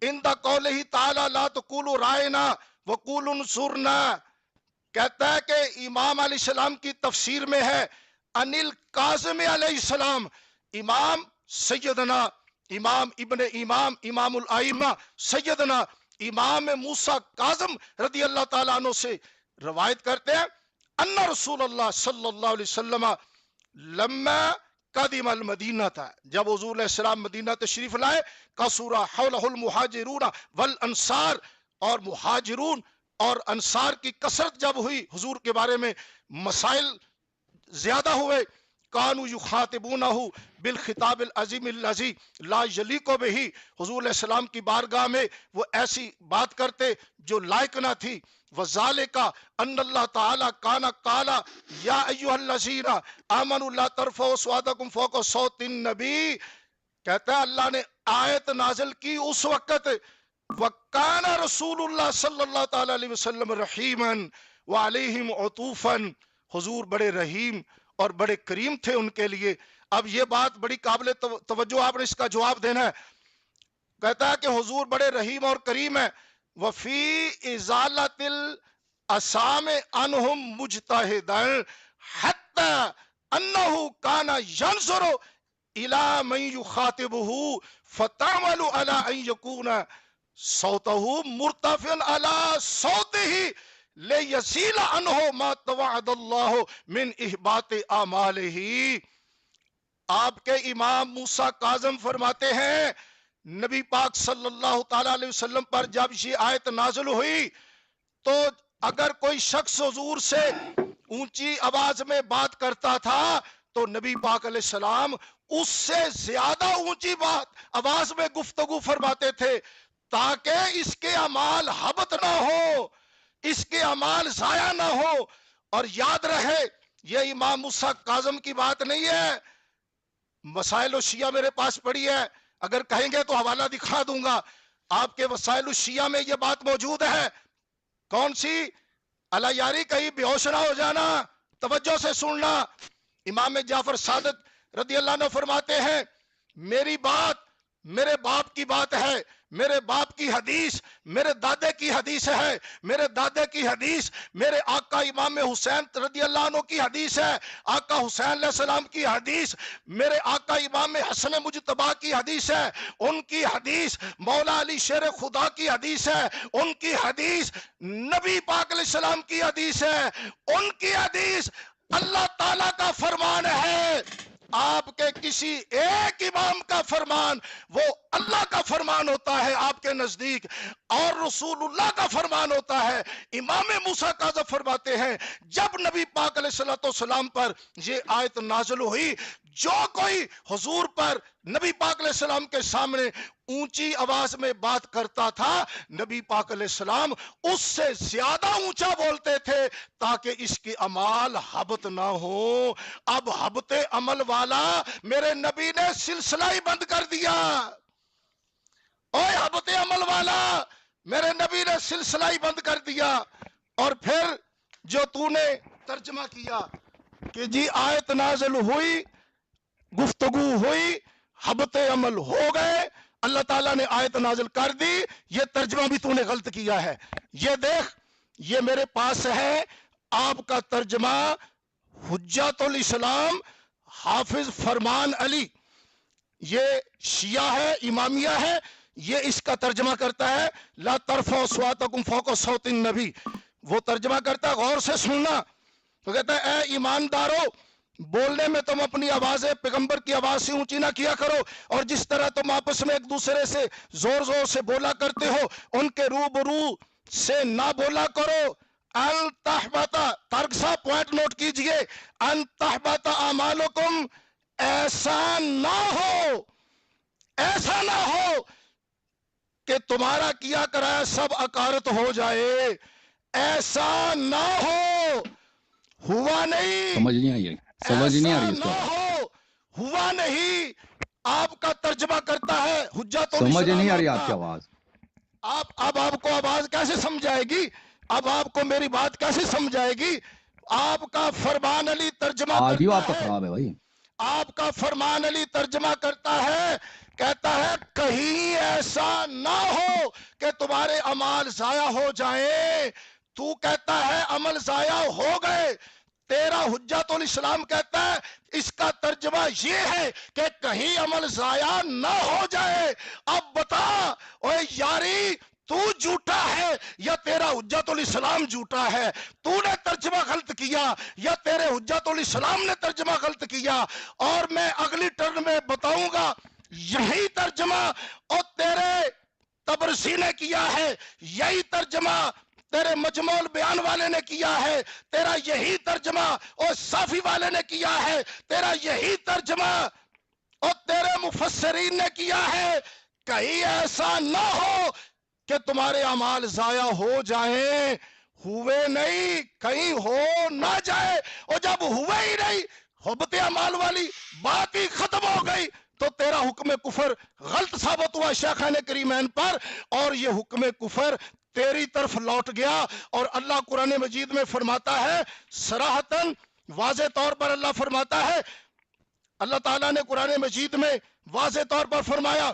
عند قولہ تعالی لا تقولوا رائنا وقولوا انظرنا. کہتا ہے کہ امام علیہ السلام کی تفسیر میں ہے ان القاسم علیہ السلام، امام سیدنا امام ابن امام امام الائمہ سیدنا امام موسیٰ کاظم رضی اللہ تعالیٰ عنہ سے روایت کرتے ہیں ان رسول اللہ صلی اللہ علیہ وسلم لما قدم المدینہ تھا، جب حضور علیہ السلام مدینہ تشریف لائے، قصورا حولہ المہاجرون والانصار، اور مہاجرون اور انصار کی کثرت جب ہوئی، حضور کے بارے میں مسائل زیادہ ہوئے، کانو یخاطبونہ بالخطاب العظیم الذی لا یلیق بہ، حضور علیہ السلام کی بارگاہ میں وہ ایسی بات کرتے جو لائق نہ تھی. وذالک ان اللہ تعالی کان قال یا ایھا الذین آمنوا لا ترفعوا اصواتکم فوق صوت النبی. کہتا ہے اللہ نے آیت نازل کی اس وقت، وکان رسول اللہ صلی اللہ تعالی علیہ وسلم رحیما وعلیہم عطوفا، حضور بڑے رحیم اور بڑے کریم تھے ان کے لیے. اب یہ بات بڑی قابل توجہ، آپ نے اس کا جواب دینا ہے. کہتا ہے کہ حضور بڑے رحیم اور کریم ہیں. وفی ازالت الاسام عنہم مجتہدا حتی انہ کان ینظر الی من یخاطبہ فتعمل علی ان یکون صوتہ مرتفعا علی صوتہ لیزیل عنہ ما توعد اللہ من احباط اعمالہ. آپ کے امام موسیٰ کاظم فرماتے ہیں نبی پاک صلی اللہ تعالی علیہ وسلم پر جب یہ آیت نازل ہوئی تو اگر کوئی شخص حضور سے اونچی آواز میں بات کرتا تھا تو نبی پاک علیہ السلام اس سے زیادہ اونچی آواز میں گفتگو فرماتے تھے تاکہ اس کے اعمال حبط نہ ہو، اس کے اعمال ضائع نہ ہو. اور یاد رہے یہ امام موسیٰ کاظم کی بات نہیں ہے. مسائل الشیعہ میرے پاس پڑی ہے، اگر کہیں گے تو حوالہ دکھا دوں گا. آپ کے وسائل الشیعہ میں یہ بات موجود ہے. کون سی؟ اللہ یاری کہیں بے ہوش نہ ہو جانا، توجہ سے سننا. امام جعفر صادق رضی اللہ عنہ فرماتے ہیں میری بات میرے باپ کی بات ہے، میرے باپ کی حدیث میرے دادے کی حدیث ہے، میرے دادے کی حدیث میرے آقا امام حسین رضی اللہ عنہ کی حدیث ہے، آقا حسین علیہ السلام کی حدیث میرے آقا امام حسن مجتبی کی حدیث ہے، ان کی حدیث مولا علی شیر خدا کی حدیث ہے، ان کی حدیث نبی پاک علیہ السلام کی حدیث ہے، ان کی حدیث اللہ تعالیٰ کا فرمان ہے. آپ کے کسی ایک امام کا فرمان وہ اللہ کا فرمان ہوتا ہے آپ کے نزدیک، اور رسول اللہ کا فرمان ہوتا ہے. امام موسیٰ کاظم فرماتے ہیں جب نبی پاک علیہ السلام پر یہ آیت نازل ہوئی، جو کوئی حضور پر نبی پاک علیہ السلام کے سامنے اونچی آواز میں بات کرتا تھا، نبی پاک علیہ السلام اس سے زیادہ اونچا بولتے تھے تاکہ اس کے اعمال حبط نہ ہو. اب حبط عمل والا میرے نبی نے سلسلہ ہی بند کر دیا. اوے حبط عمل والا میرے نبی نے سلسلہ ہی بند کر دیا. اور پھر جو تو نے ترجمہ کیا کہ جی آیت نازل ہوئی، گفتگو ہوئی، حبط عمل ہو گئے، اللہ تعالیٰ نے آیت نازل کر دی، یہ ترجمہ بھی تو نے غلط کیا ہے. یہ دیکھ، یہ میرے پاس ہے آپ کا ترجمہ حجت الاسلام حافظ فرمان علی، یہ شیعہ ہے، امامیہ ہے، یہ اس کا ترجمہ کرتا ہے لا ترفعوا اصواتکم فوق صوت النبی، وہ ترجمہ کرتا ہے غور سے سننا، تو کہتا ہے اے ایماندارو، بولنے میں تم اپنی آوازیں پیغمبر کی آواز سے اونچی نہ کیا کرو، اور جس طرح تم آپس میں ایک دوسرے سے زور زور سے بولا کرتے ہو ان کے روبرو سے نہ بولا کرو، ان تحبطا، ترک سا پوائنٹ نوٹ کیجئے، ان تحبطا اعمالکم، ایسا نہ ہو، ایسا نہ ہو کہ تمہارا کیا کرایا سب اکارت ہو جائے، ایسا نہ ہو، ہوا نہیں، سمجھ نہیں آئی، سمجھ نہیں آ رہی اس ایسا کو، نہ ہو، ہوا نہیں۔ آپ کا ترجمہ کرتا ہے حجت سمجھ نہیں آ رہی الاسلام آپ کی کا، آواز. اب آپ کو آواز کیسے سمجھائے گی، اب آپ کو میری بات کیسے سمجھائے گی؟ آپ کا فرمان علی ترجمہ آڈیو کرتا آپ کا ہے، خراب ہے بھائی. آپ کا فرمان علی ترجمہ کرتا ہے، کہتا ہے کہیں ایسا نہ ہو کہ تمہارے اعمال ضائع ہو جائیں، تو کہتا ہے عمل ضائع ہو گئے، تیرا حجت الاسلام کہتا ہے اس کا ترجمہ یہ ہے کہ کہیں عمل ضائع نہ ہو جائے۔ اب بتا اوے یاری، تو جھوٹا ہے یا تیرا حجت الاسلام جھوٹا ہے؟ تو نے ترجمہ غلط کیا یا تیرے حجت الاسلام نے ترجمہ غلط کیا؟ اور میں اگلی ٹرن میں بتاؤں گا یہی ترجمہ اور تیرے تبرسی نے کیا ہے، یہی ترجمہ تیرے مجموع البیان والے نے کیا ہے، تیرا یہی ترجمہ اور صافی والے نے کیا ہے، تیرا یہی ترجمہ اور تیرے مفسرین نے کیا ہے۔ کہیں ایسا نہ ہو کہ تمہارے اعمال ضائع ہو جائیں، ہوئے نہیں، کہیں ہو نہ جائے، اور جب ہوئے ہی نہیں، حبت اعمال والی بات ہی ختم ہو گئی، تو تیرا حکم کفر غلط ثابت ہوا شیخین کریمین پر، اور یہ حکم کفر تیری طرف لوٹ گیا۔ اور اللہ قرآن مجید میں فرماتا ہے صراحتاً، واضح طور پر اللہ فرماتا ہے، اللہ تعالیٰ نے قرآن مجید میں واضح طور پر فرمایا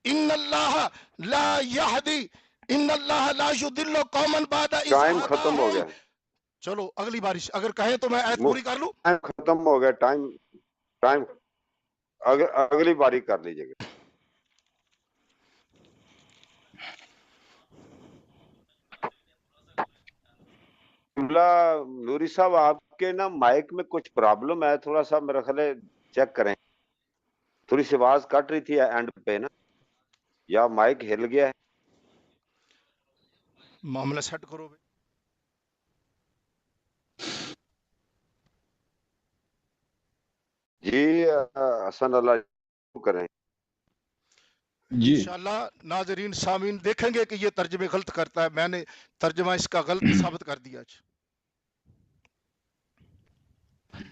ان اللہ لا یہدی، ان اللہ لا یضل قوما بعد اذ ٹائم ختم ہو گیا، ہداہم۔ چلو اگلی بارش اگر کہیں تو میں آیت پوری کر لوں۔ ٹائم ختم ہو گیا، ٹائم اگلی باری کر لیجئے گا۔ نوری صاحب آپ کے نا مائک میں کچھ پرابلم ہے، تھوڑا سا میرا خیال ہے چیک کریں، تھوڑی سی آواز کٹ رہی تھی اینڈ پہ نا، یا مائک ہل گیا ہے۔ معاملہ سیٹ کرو بے۔ جی حسن اللہ کریں جی انشاءاللہ ناظرین سامعین دیکھیں گے کہ یہ ترجمے غلط کرتا ہے، میں نے ترجمہ اس کا غلط ثابت کر دیا۔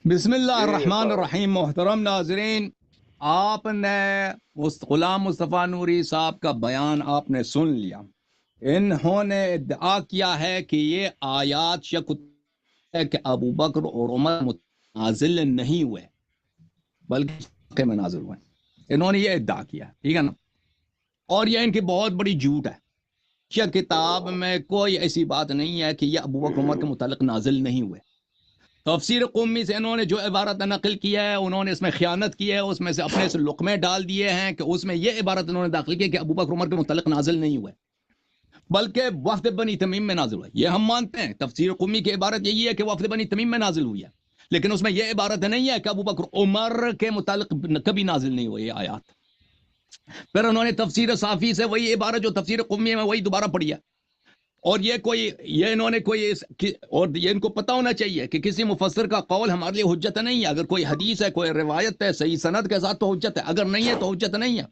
بسم اللہ الرحمن الرحیم. محترم ناظرین، آپ نے غلام مصطفیٰ نوری صاحب کا بیان آپ نے سن لیا. انہوں نے ادعا کیا ہے کہ یہ آیات ہے کہ ابو بکر اور عمر نازل نہیں ہوئے بلکہ میں نازل ہوئے. انہوں نے یہ ادعا کیا، ٹھیک ہے نا، اور یہ ان کی بہت بڑی جھوٹ ہے. یہ کتاب میں کوئی ایسی بات نہیں ہے کہ یہ ابو بکر عمر کے متعلق نازل نہیں ہوئے. تفسیر قمی سے انہوں نے جو عبارت نقل کیا ہے انہوں نے اس میں خیانت کی ہے، اس میں سے اپنے سے لقمے ڈال دیے ہیں کہ اس میں یہ عبارت انہوں نے داخل کی کہ ابو بکر عمر کے متعلق نازل نہیں ہوئے بلکہ وفد بنی تمیم میں نازل ہوئے. یہ ہم مانتے ہیں، تفسیر قمی کی عبارت یہی ہے کہ وفد بنی تمیم میں نازل ہوئی ہے، لیکن اس میں یہ عبارت نہیں ہے کہ ابو بکر عمر کے متعلق کبھی نازل نہیں ہوئے یہ آیات. پھر انہوں نے تفسیر صافی سے وہی عبارت جو تفسیر قمی میں وہی دوبارہ پڑھی ہے. اور یہ انہوں نے کوئی اور یہ ان کو پتہ ہونا چاہیے کہ کسی مفسر کا قول ہمارے لیے حجت نہیں ہے. اگر کوئی حدیث ہے، کوئی روایت ہے صحیح سند کے ساتھ تو حجت ہے، اگر نہیں ہے تو حجت نہیں ہے.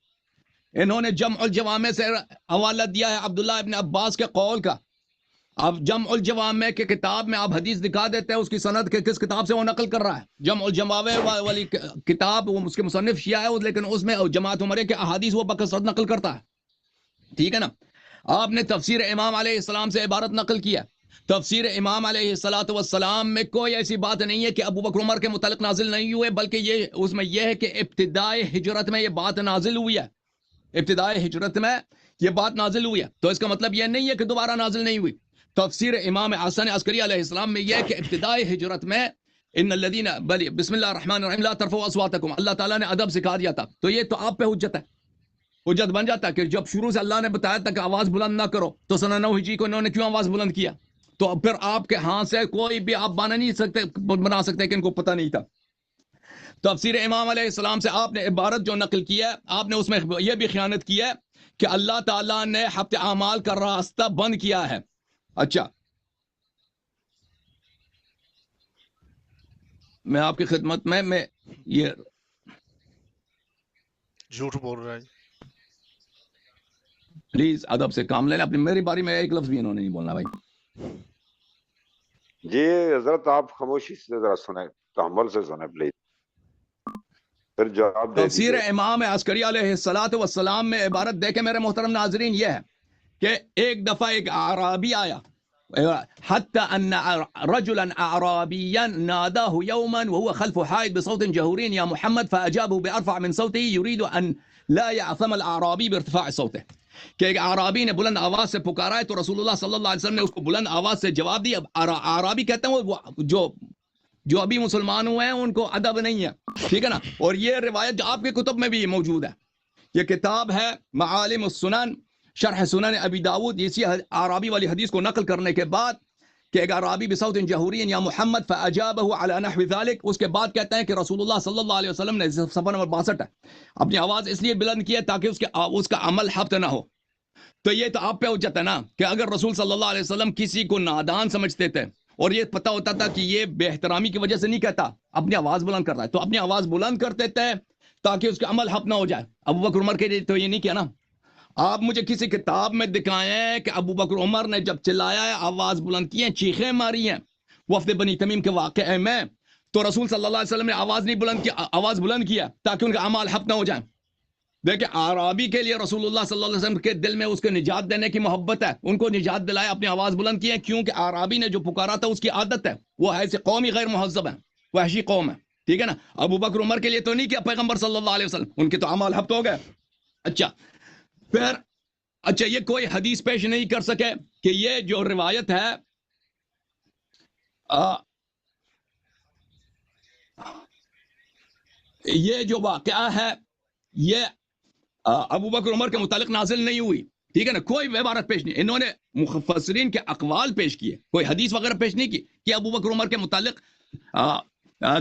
انہوں نے جمع الجوامع سے حوالہ دیا ہے عبداللہ ابن عباس کے قول کا. اب جمع الجوامع کے کتاب میں آپ حدیث دکھا دیتے ہیں اس کی سند کے کس کتاب سے وہ نقل کر رہا ہے. جمع الجوامع والی کتاب وہ اس کے مصنف شیعہ ہے، لیکن اس میں جماعت عمرہ کے احادیث وہ بکثرت نقل کرتا ہے، ٹھیک ہے نا. آپ نے تفسیر امام علیہ السلام سے عبارت نقل کیا. تفسیر امام علیہ السلام میں کوئی ایسی بات نہیں ہے کہ ابو بکر عمر کے متعلق نازل نہیں ہوئے، بلکہ یہ اس میں یہ ہے کہ ابتدائے ہجرت میں یہ بات نازل ہوئی ہے. ابتدائے ہجرت میں یہ بات نازل ہوئی ہے، تو اس کا مطلب یہ نہیں ہے کہ دوبارہ نازل نہیں ہوئی. تفسیر امام حسن عسکری علیہ السلام میں یہ ہے کہ ابتدائے ہجرت میں ان الذین بسم اللہ الرحمن الرحیم لا ترفعوا اصواتکم، اللہ تعالیٰ نے ادب سکھا دیا تھا، تو یہ تو آپ پہ حجت ہے، حجت بن جاتا ہے کہ جب شروع سے اللہ نے بتایا تھا کہ آواز بلند نہ کرو، تو سنہ 9 ہجری کو انہوں نے کیوں آواز بلند کیا؟ تو پھر آپ کے ہاتھ سے کوئی بھی آپ بنا سکتے کہ ان کو پتہ نہیں تھا۔ تفسیر امام علیہ السلام سے آپ نے عبارت جو نقل کیا ہے، آپ نے اس میں یہ بھی خیانت کیا ہے کہ اللہ تعالیٰ نے حبط اعمال کا راستہ بند کیا ہے۔ اچھا، میں آپ کی خدمت میں یہ جھوٹ بول رہا ہے۔ پلیز ادب سے کام لیں، اپنی میری باری میں ایک لفظ بھی انہوں نے نہیں بولنا بھائی۔ جی حضرت آپ خاموشی سے ذرا سنیں، تحمل سے سنیں پلیز، پھر جواب دے تفسیر دیجیے۔ امام عسکری علیہ السلام میں عبارت دیکھیں میرے محترم ناظرین، یہ ہے کہ ایک دفعہ ایک اعرابی آیا، حتى ان رجلا اعرابيا ناداه يوما وهو خلف حائط بصوت جهوري يا محمد فاجابه بارفع من صوته يريد ان لا يعثم الاعرابي بارتفاع صوته، کہ ایک اعرابی نے بلند آواز سے پکارا ہے تو رسول اللہ صلی اللہ علیہ وسلم نے اس کو بلند آواز سے جواب دیا۔ اعرابی کہتے ہیں وہ جو ابھی مسلمان ہوئے ہیں ان کو ادب نہیں ہے، ٹھیک ہے نا، اور یہ روایت آپ کے کتب میں بھی موجود ہے، یہ کتاب ہے معالم السنن شرح سنن ابی داود، اسی اعرابی والی حدیث کو نقل کرنے کے بعد کہ ایک اعرابی بصوت جہوری یا محمد فاجابه على نحو ذلك، اس کے بعد کہتے ہیں کہ رسول اللہ صلی اللہ علیہ وسلم نے صفحہ نمبر 62 ہے اپنی آواز اس لیے بلند کی ہے تاکہ اس کا عمل حبط نہ ہو۔ تو یہ تو آپ پہ حجت ہے نا کہ اگر رسول صلی اللہ علیہ وسلم کسی کو نادان سمجھتے تھے اور یہ پتہ ہوتا تھا کہ یہ بے احترامی کی وجہ سے نہیں کہتا، اپنی آواز بلند کرتا ہے، تو اپنی آواز بلند کرتے تھے تاکہ اس کا عمل حبط نہ ہو جائے۔ ابو بکر عمر کے لیے تو یہ نہیں کیا نا، آپ مجھے کسی کتاب میں دکھائیں کہ ابو بکر عمر نے جب چلایا ہے، آواز بلند کی ہیں، چیخیں ماری ہیں وفد بنی تمیم کے واقعے میں، تو رسول صلی اللہ علیہ وسلم نے آواز بلند کیا تاکہ ان کا اعمال حبط نہ ہو جائیں۔ دیکھیں اعرابی کے لیے رسول اللہ صلی اللہ علیہ وسلم کے دل میں اس کو نجات دینے کی محبت ہے، ان کو نجات دلائے، اپنی آواز بلند کی ہے، کیونکہ اعرابی نے جو پکارا تھا اس کی عادت ہے، وہ ایسے قومی غیر مہذب ہے، وحشی قوم ہے، ٹھیک ہے نا۔ ابو بکر عمر کے لیے تو نہیں کیا پیغمبر صلی اللہ علیہ وسلم، ان کے تو اعمال حبط ہو گئے۔ اچھا یہ کوئی حدیث پیش نہیں کر سکے کہ یہ جو روایت ہے یہ جو واقعہ ہے یہ ابو بکر عمر کے متعلق نازل نہیں ہوئی، ٹھیک ہے نا، کوئی عبارت پیش نہیں، انہوں نے مفسرین کے اقوال پیش کیے، کوئی حدیث وغیرہ پیش نہیں کی کہ ابو بکر عمر کے متعلق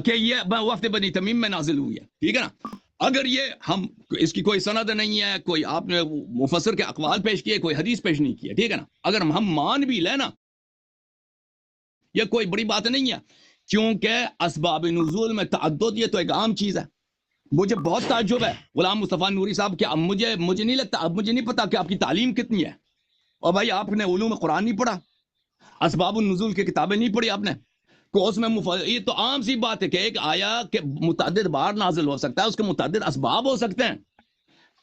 کہ یہ وفد بنی تمیم میں نازل ہوئی ہے، ٹھیک ہے نا۔ اگر یہ ہم اس کی کوئی سند نہیں ہے، کوئی آپ نے مفسر کے اقوال پیش کیے، کوئی حدیث پیش نہیں کیا، ٹھیک ہے نا، اگر ہم مان بھی لیں نا، یہ کوئی بڑی بات نہیں ہے، کیونکہ اسباب نزول میں تعدد یہ تو ایک عام چیز ہے۔ مجھے بہت تعجب ہے غلام مصطفیٰ نوری صاحب کہ اب مجھے نہیں لگتا، اب مجھے نہیں پتا کہ آپ کی تعلیم کتنی ہے، اور بھائی آپ نے علوم قرآن نہیں پڑھا، اسباب النزول کی کتابیں نہیں پڑھی آپ نے، کو اس میں یہ تو عام سی بات ہے کہ ایک آیا کہ متعدد بار نازل ہو سکتا ہے، اس کے متعدد اسباب ہو سکتے ہیں۔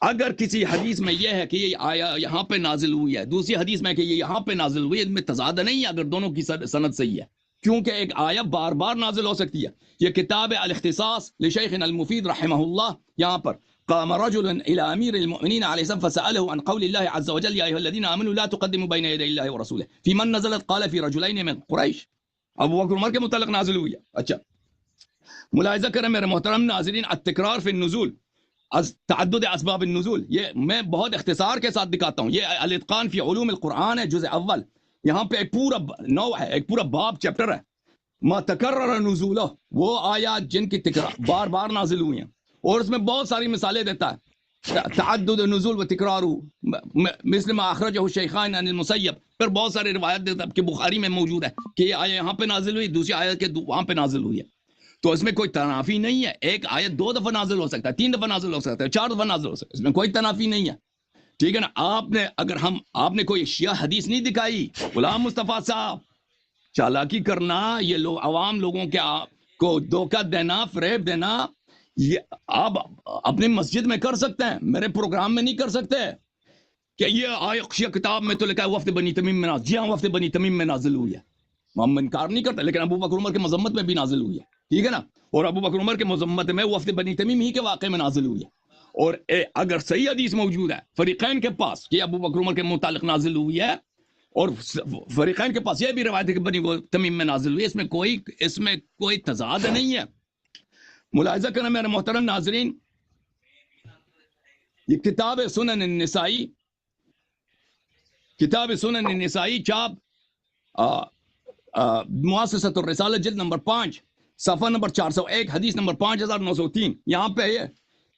اگر کسی حدیث میں یہ ہے کہ یہ آیا یہاں پہ نازل ہوئی ہے، دوسری حدیث میں کہ یہ یہاں پہ نازل ہوئی ہے، ان میں تضاد نہیں ہے اگر دونوں کی سند صحیح ہے، کیونکہ ایک آیا بار بار نازل ہو سکتی ہے۔ یہ کتاب الاختصاص لشیخنا المفید رحمہ اللہ، یہاں پر قام رجل الى امیر المؤمنین علیہ السلام فسأله عن قول اللہ عز وجل یا ایھا الذین آمنوا لا تقدموا بین یدی اللہ ورسولہ فی من نزلت قال فی رجلین من قریش، ابو بکر عمر کے متعلق نازل ہوئی ہے۔ اچھا ملاحظہ کریں میرے محترم ناظرین، التکرار فی النزول، تعدد اسباب النزول، یہ میں بہت اختصار کے ساتھ دکھاتا ہوں، یہ الاتقان فی علوم القرآن ہے، جزء اول، یہاں پہ ایک پورا نوع ہے، ایک پورا باب چیپٹر ہے، ما تکرر نزولہ، وہ آیات جن کی تکرار بار بار نازل ہوئی ہیں، اور اس میں بہت ساری مثالیں دیتا ہے، تعدد نزول و تکرار، مثل ما اخرجہ الشیخان عن المسیب، پھر بہت ساری روایت دیتا ہے کہ بخاری میں موجود ہے کہ یہ آیت یہاں پہ نازل ہوئی، دوسری آیت کے وہاں پہ نازل ہوئی ہے، تو اس میں کوئی تنافی نہیں ہے، ایک آیت 2 دفعہ نازل ہو سکتا ہے، 3 دفعہ نازل ہو سکتا ہے، 4 دفعہ نازل ہو سکتا ہے، اس میں کوئی تنافی نہیں ہے، ٹھیک ہے نا۔ آپ نے کوئی شیعہ حدیث نہیں دکھائی، غلام مصطفیٰ صاحب، چالاکی کرنا، یہ لوگ عوام لوگوں کے کو دھوکہ دینا، فریب دینا، یہ آپ اپنی مسجد میں کر سکتے ہیں، میرے پروگرام میں نہیں کر سکتے کہ یہ شیعہ کتاب میں تو لکھا ہے وفد بنی تمیم میں نازل، جی ہاں وفد بنی تمیم میں نازل ہوئی ہے، ہم انکار نہیں کرتے، لیکن ابو بکر عمر کے مذمت میں بھی نازل ہوئی ہے، ٹھیک ہے نا، اور ابو بکر عمر کے مذمت میں وفد بنی تمیم ہی کے واقعے میں نازل ہوئی ہے، اور اگر صحیح حدیث موجود ہے فریقین کے پاس کہ ابو بکر عمر کے متعلق نازل ہوئی ہے، اور فریقین کے پاس یہ بھی روایت ہے کہ بنی وہ تمیم میں نازل ہوئی. اس میں کوئی تضاد نہیں ہے. ملاحظہ کرنا میرے محترم ناظرین، یہ کتاب سنن النسائی چاپ مؤسسۃ الرسالہ جلد نمبر 5 صفحہ نمبر 401 حدیث نمبر 5903. یہاں پہ یہ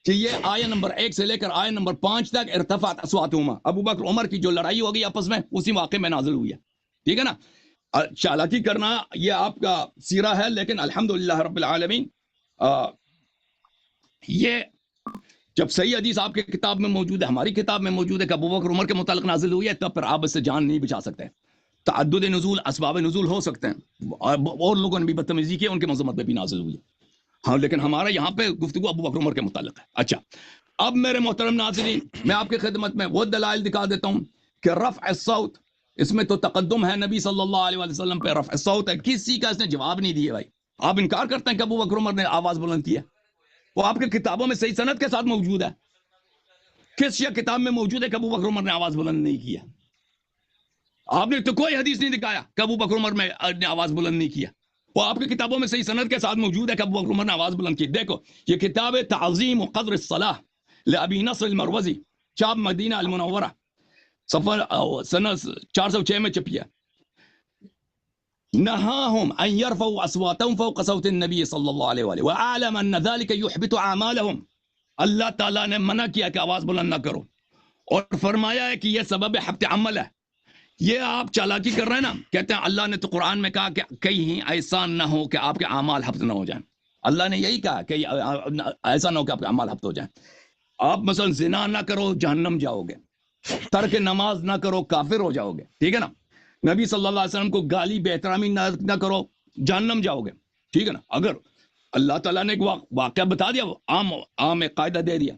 کہ یہ آیہ نمبر 1 سے لے کر آیہ نمبر 5 تک ارتفعت اصواتہما، ابو بکر عمر کی جو لڑائی ہوگی آپس میں اسی واقعے میں نازل ہوئی ہے. ٹھیک ہے نا. چالاکی کرنا یہ آپ کا سیرہ ہے، لیکن الحمدللہ رب العالمین یہ جب صحیح حدیث آپ کے کتاب میں موجود ہے، ہماری کتاب میں موجود ہے کہ ابو بکر عمر کے متعلق نازل ہوئی ہے، تب پھر آپ اس سے جان نہیں بچا سکتے. تعدد نزول، اسباب نزول ہو سکتے ہیں، اور لوگوں نے بھی بدتمیزی کی، ان کے مذمت میں بھی نازل ہوئی ہے. ہاں، لیکن ہمارا یہاں پہ گفتگو ابو بکر عمر کے متعلق ہے. اچھا، اب میرے محترم ناظرین، میں آپ کی خدمت میں وہ دلائل دکھا دیتا ہوں کہ رفع الصوت، اس میں تو تقدم ہے نبی صلی اللہ علیہ وسلم پہ. رفع الصوت ہے، کسی کا اس نے جواب نہیں دیا. بھائی آپ انکار کرتے ہیں کہ ابو بکر عمر نے آواز بلند کی ہے؟ وہ آپ کے کتابوں میں صحیح سند کے ساتھ موجود ہے. کس یا کتاب میں موجود ہے کہ ابو بکر عمر نے آواز بلند نہیں کیا؟ آپ نے تو کوئی حدیث نہیں دکھایا کہ ابو بکر عمر نے آواز بلند نہیں کیا. وہ آپ کی کتابوں میں صحیح سند کے ساتھ موجود ہے کہ ابو بکر عمر نے آواز بلند کی. دیکھو، یہ کتاب تعظیم و قدر الصلاح لابی نصر المروزی، چاپ مدینہ المنورہ، صفحہ سنہ 406 میں چھپی ہے. نہاہم ان یرفعوا اصواتهم فوق صوت النبی صلی اللہ علیہ وآلہ وعلم ان ذلك یحبط اعمالهم. اللہ تعالیٰ نے منع کیا کہ آواز بلند نہ کرو، اور فرمایا ہے کہ یہ سبب حبط عمل ہے. یہ آپ چالاکی کر رہے ہیں نا. کہتے ہیں اللہ نے تو قرآن میں کہا کہ کہیں ایسا نہ ہو کہ آپ کے اعمال حبط نہ ہو جائیں. اللہ نے یہی کہا کہ ایسا نہ ہو کہ آپ کے اعمال حبط ہو جائیں. آپ مثلا زنا نہ کرو جہنم جاؤ گے، ترک نماز نہ کرو کافر ہو جاؤ گے. ٹھیک ہے نا. نبی صلی اللہ علیہ وسلم کو گالی بے احترامی نہ کرو، جہنم جاؤ گے. ٹھیک ہے نا. اگر اللہ تعالیٰ نے ایک واقعہ بتا دیا، وہ عام ایک قاعدہ دے دیا.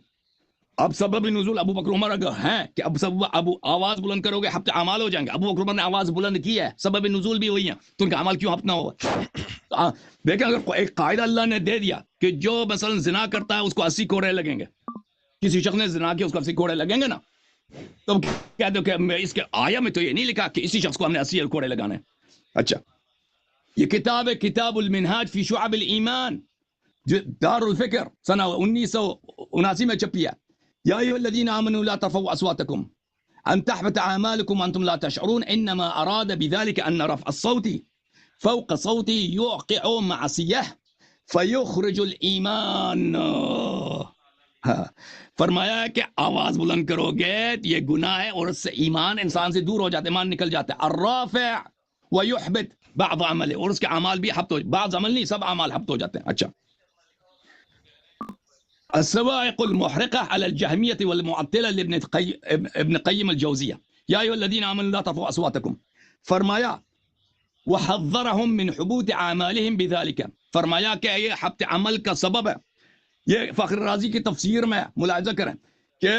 اب سبب نزول ابو بکر عمر اگر ہیں کہ اب آواز بلند کرو گے حبط اعمال ہو جائیں گے. ابو بکر عمر نے آواز بلند کی ہے، سبب نزول بھی ہوئی ہے، تو ان کا اعمال کیوں حبط نہ ہوگا؟ دیکھیں، اگر ایک قاعدہ اللہ نے دے دیا کہ جو مثلا زنا کرتا ہے اس کو 80 کوڑے لگیں گے، کسی شخص نے زنا کیا اس کو 80 کوڑے لگیں گے نا، تو کہہ دو کہ اس کے آیا میں تو یہ نہیں لکھا کہ اسی شخص کو ہم نے 80 کوڑے لگانے. اچھا، یہ کتاب ہے کتاب المنہاج فی شعب الایمان، دار الفکر سنہ 1979 میں چھپی ہے. یا ایھا الذین آمنوا لا ترفعوا اصواتکم ان تحبط اعمالکم وانتم لا تشعرون انما اراد بذلك ان رفع الصوت فوق صوت يوقع معصیہ فیخرج الایمان. فرمایا ہے کہ آواز بلند کرو گے یہ گناہ ہے، اور اس سے ایمان انسان سے دور ہو جاتا ہے، ایمان نکل جاتا ہے. الرافع ويحبط بعض عمله، اور اس کے اعمال بھی حبط ہو، بعض عمل نہیں سب اعمال حبط ہو جاتے ہیں. اچھا، السوائق المحرقة على الجهمية والمعطلة لابن قیم الجوزیہ. یا ایھا الذین آمنوا لا ترفعوا اصواتکم، فرمایا وحذرهم من حبوط اعمالهم بذلك، فرمایا کہ یہ حبط عمل کا سبب ہے. یہ فخر رازی کی تفسیر میں ملاحظہ کریں کہ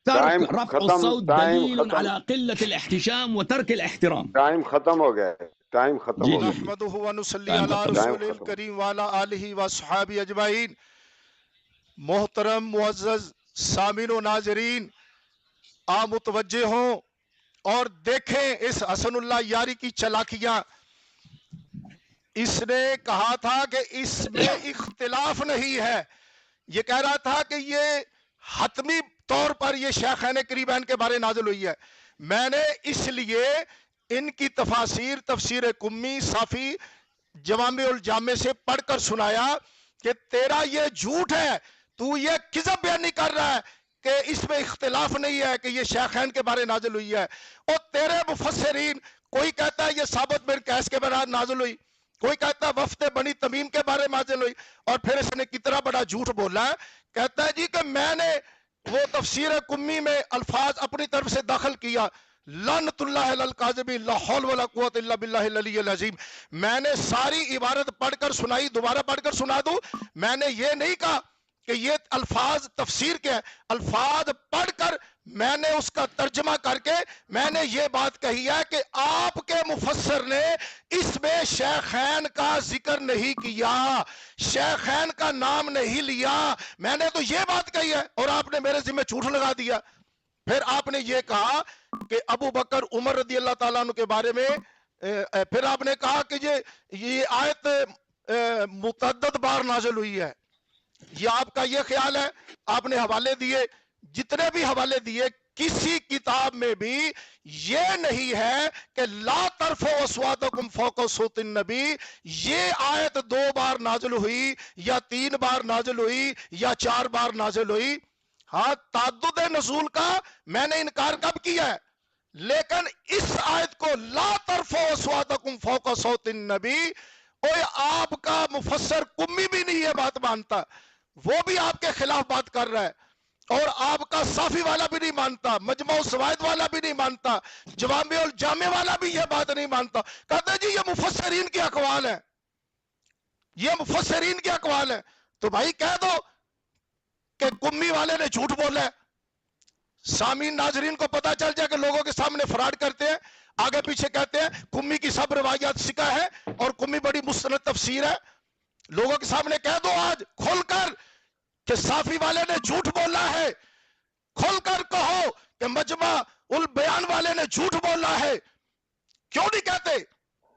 ترک رفع الصوت دلیل على قلة الاحتشام وترک الاحترام. ٹائم ختم ہو گیا ہے، ٹائم ختم ہو گیا. نحمدہ ونصلی علی رسول الکریم وعلی آلہ وصحابہ اجمعین. محترم معزز سامعین و ناظرین، آپ متوجہ ہوں اور دیکھیں اس حسن اللہ یاری کی چالاکیاں. اس نے کہا تھا کہ اس میں اختلاف نہیں ہے، یہ کہہ رہا تھا کہ یہ حتمی طور پر یہ شیخین کریمین کے بارے نازل ہوئی ہے. میں نے اس لیے ان کی تفاسیر، تفسیر کمی، صافی، جوامع الجامع سے پڑھ کر سنایا کہ تیرا یہ جھوٹ ہے، تو یہ کذب بیان نہیں کر رہا ہے کہ اس میں اختلاف نہیں ہے کہ یہ شیخین کے بارے نازل ہوئی ہے. اور تیرے مفسرین، کوئی کہتا ہے یہ ثابت بن قیس کے بارے نازل ہوئی، کوئی کہتا ہے وفد بنی تمیم کے بارے میں نازل ہوئی. اور پھر اس نے کتنا بڑا جھوٹ بولا ہے، کہتا ہے جی کہ میں نے وہ تفسیر کمی میں الفاظ اپنی طرف سے داخل کیا. لعنت اللہ علی الکاذبین، لا حول ولا قوت الا باللہ العلی العظیم. میں نے ساری عبارت پڑھ کر سنائی، دوبارہ پڑھ کر سنا دوں. میں نے یہ نہیں کہا کہ یہ الفاظ تفسیر کے ہیں، الفاظ پڑھ کر میں نے اس کا ترجمہ کر کے میں نے یہ بات کہی ہے کہ آپ کے مفسر نے اس میں شیخین کا ذکر نہیں کیا، شیخین کا نام نہیں لیا. میں نے تو یہ بات کہی ہے اور آپ نے میرے ذمہ جھوٹ لگا دیا. پھر آپ نے یہ کہا کہ ابو بکر عمر رضی اللہ تعالیٰ عنہ کے بارے میں پھر آپ نے کہا کہ یہ آیت متعدد بار نازل ہوئی ہے. یہ آپ کا یہ خیال ہے. آپ نے حوالے دیے، جتنے بھی حوالے دیے، کسی کتاب میں بھی یہ نہیں ہے کہ لا ترفعوا اصواتکم فوق صوت النبی یہ آیت 2 بار نازل ہوئی یا 3 بار نازل ہوئی یا 4 بار نازل ہوئی. ہاں، تعدد نزول کا میں نے انکار کب کیا ہے، لیکن اس آیت کو لا ترفعوا اصواتکم فوق صوت النبی، اوے آپ کا مفسر قمی بھی نہیں یہ بات مانتا، وہ بھی آپ کے خلاف بات کر رہا ہے، اور آپ کا صافی والا بھی نہیں مانتا، مجمع الزوائد والا بھی نہیں مانتا، جوامع الجامع والا بھی یہ بات نہیں مانتا. کہتے جی یہ مفسرین کے اقوال ہے، یہ مفسرین کے اقوال ہے. تو بھائی کہہ دو کہ قمی والے نے جھوٹ بولا ہے، سامعین ناظرین کو پتا چل جائے کہ لوگوں کے سامنے فراڈ کرتے ہیں، آگے پیچھے کہتے ہیں قمی کی سب روایات سکا ہے اور قمی بڑی مستند تفسیر ہے. لوگوں کے سامنے کہہ دو آج کھول کر کہ صافی والے نے جھوٹ بولا ہے، کھول کر کہو کہ مجمع البیان والے نے جھوٹ بولا ہے. کیوں نہیں کہتے؟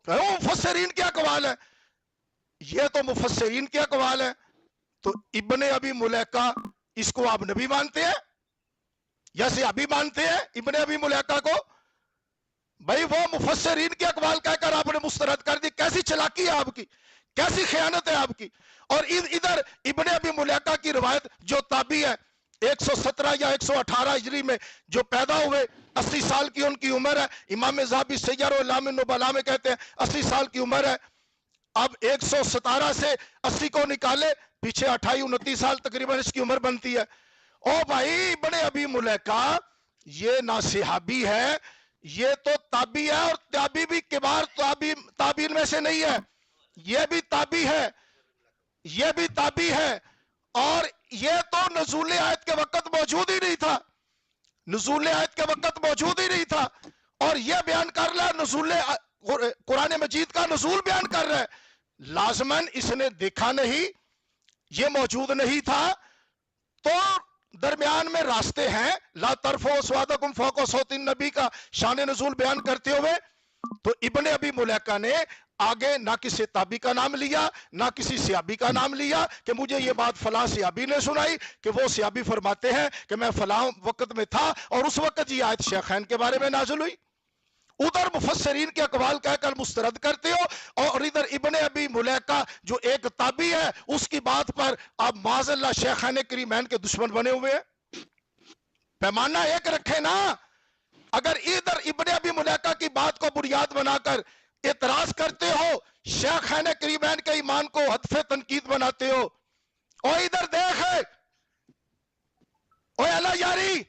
کہ وہ مفسرین کے اقوال ہے. یہ تو مفسرین کے اقوال ہے، تو ابن ابی ملیکہ اس کو آپ نبی مانتے ہیں یا صحابی مانتے ہیں ابن ابی ملیکہ کو؟ بھائی وہ مفسرین کے اقوال کہہ کر آپ نے مسترد کر دی. کیسی چلاکی ہے آپ کی، کیسی خیانت ہے آپ کی. اور ادھر ابن ابی ملیکہ کی روایت جو تابعی ہے 117 یا 118 ہجری میں جو پیدا ہوئے، 80 سال کی ان کی عمر ہے. امام ذہبی سیر اعلام النبلاء میں کہتے ہیں 80 سال کی عمر ہے. اب 117 سے 80 کو نکالے، پیچھے 28 29 سال تقریباً اس کی عمر بنتی ہے. او بھائی ابن ابی ملیکہ یہ نہ صحابی ہے، یہ تو تابعی ہے، اور تابعی بھی کبار تابعین میں سے نہیں ہے، یہ بھی تابعی ہے، یہ بھی تابعی ہے. اور یہ تو نزول آیت کے وقت موجود ہی نہیں تھا، نزول آیت کے وقت موجود ہی نہیں تھا، اور یہ بیان کر رہا ہے نزول قرآن مجید کا نزول بیان کر رہا ہے. لازماً اس نے دیکھا نہیں، یہ موجود نہیں تھا. تو درمیان میں راستے ہیں. لا ترفعوا اصواتکم فوق صوت النبی کا شان نزول بیان کرتے ہوئے تو ابن ابی ملیکہ نے آگے نہ کسی تابعی کا نام لیا نہ کسی صحابی کا نام لیا کہ مجھے یہ بات فلاں صحابی نے سنائی کہ وہ صحابی فرماتے ہیں کہ میں فلاں وقت میں تھا اور اس وقت یہ آیت شیخین کے بارے میں نازل ہوئی. ادھر مفسرین کے اقوال کہہ کر مسترد کرتے ہو، اور ادھر ابن ابی ملیکہ جو ایک تابعی ہے اس کی بات پر آپ معاذ اللہ شیخین کریمین کے دشمن بنے ہوئے ہیں. پیمانہ ایک رکھے نا. اگر ادھر ابن ابی ملیکہ کی بات کو بنیاد بنا کر اعتراض کرتے ہو، شیخین کریمین کے ایمان کو ہدف تنقید بناتے ہو، اور ادھر دیکھ، اوے اللہ یاری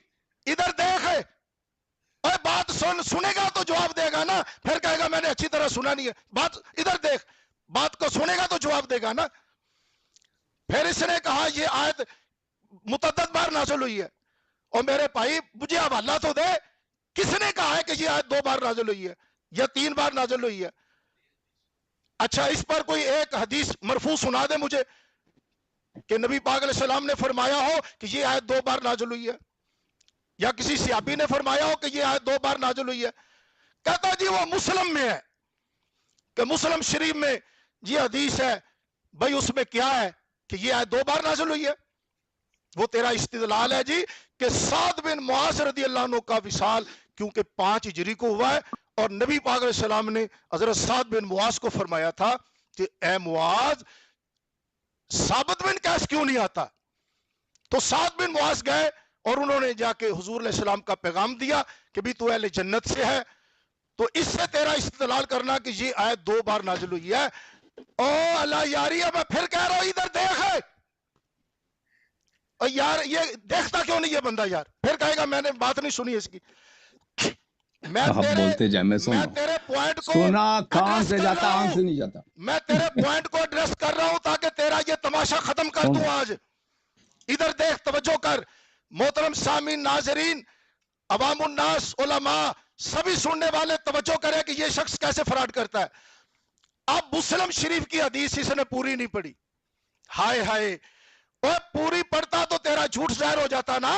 ادھر دیکھ، اوے بات سنے گا تو جواب دے گا نا، پھر کہے گا میں نے اچھی طرح سنا نہیں ہے. بات ادھر دیکھ، بات کو سنے گا تو جواب دے گا نا. پھر اس نے کہا یہ آیت متعدد بار نازل ہوئی ہے. اور میرے بھائی مجھے حوالہ تو دے، کس نے کہا ہے کہ یہ آیت 2 بار نازل ہوئی ہے یا 3 بار نازل ہوئی ہے؟ اچھا اس پر کوئی ایک حدیث مرفوع سنا دے مجھے کہ نبی پاک علیہ السلام نے فرمایا ہو کہ یہ آیت 2 بار نازل ہوئی ہے، یا کسی صحابی نے فرمایا ہو کہ یہ آیت 2 بار نازل ہوئی ہے. کہتا جی وہ مسلم میں ہے کہ مسلم شریف میں یہ حدیث ہے. بھائی اس میں کیا ہے کہ یہ آیت 2 بار نازل ہوئی ہے؟ وہ تیرا استدلال ہے جی کہ سعد بن معاذ رضی اللہ عنہ کا وصال کیونکہ 5 ہجری کو ہوا ہے، اور نبی پاک علیہ السلام نے حضرت سعد بن معاذ کو فرمایا تھا کہ اے معاذ ثابت بن قیس کیوں نہیں آتا؟ تو سعد بن معاذ گئے اور انہوں نے جا کے حضور علیہ السلام کا پیغام دیا کہ بھی تو اہل جنت سے ہے. تو اس سے تیرا استدلال کرنا کہ یہ آیت 2 بار نازل ہوئی ہے. او اللہ یاری میں پھر کہہ رہا ہوں ادھر دیکھ. اور یار یہ دیکھتا کیوں نہیں یہ بندہ؟ یار پھر کہے گا میں نے بات نہیں سنی اس کی. میں تیرے پوائنٹ کو سنا کان سے جاتا آنکھ سے نہیں جاتا. میں تیرے پوائنٹ کو ایڈریس کر رہا ہوں تاکہ تیرا یہ تماشا ختم کر دوں آج. ادھر دیکھ، توجہ کر محترم سامعین ناظرین، عوام الناس، علماء، سبھی سننے والے توجہ کریں کہ یہ شخص کیسے فراڈ کرتا ہے. اب مسلم شریف کی حدیث اس نے پوری نہیں پڑھی. ہائے ہائے، وہ پوری پڑھتا تو تیرا جھوٹ ظاہر ہو جاتا نا.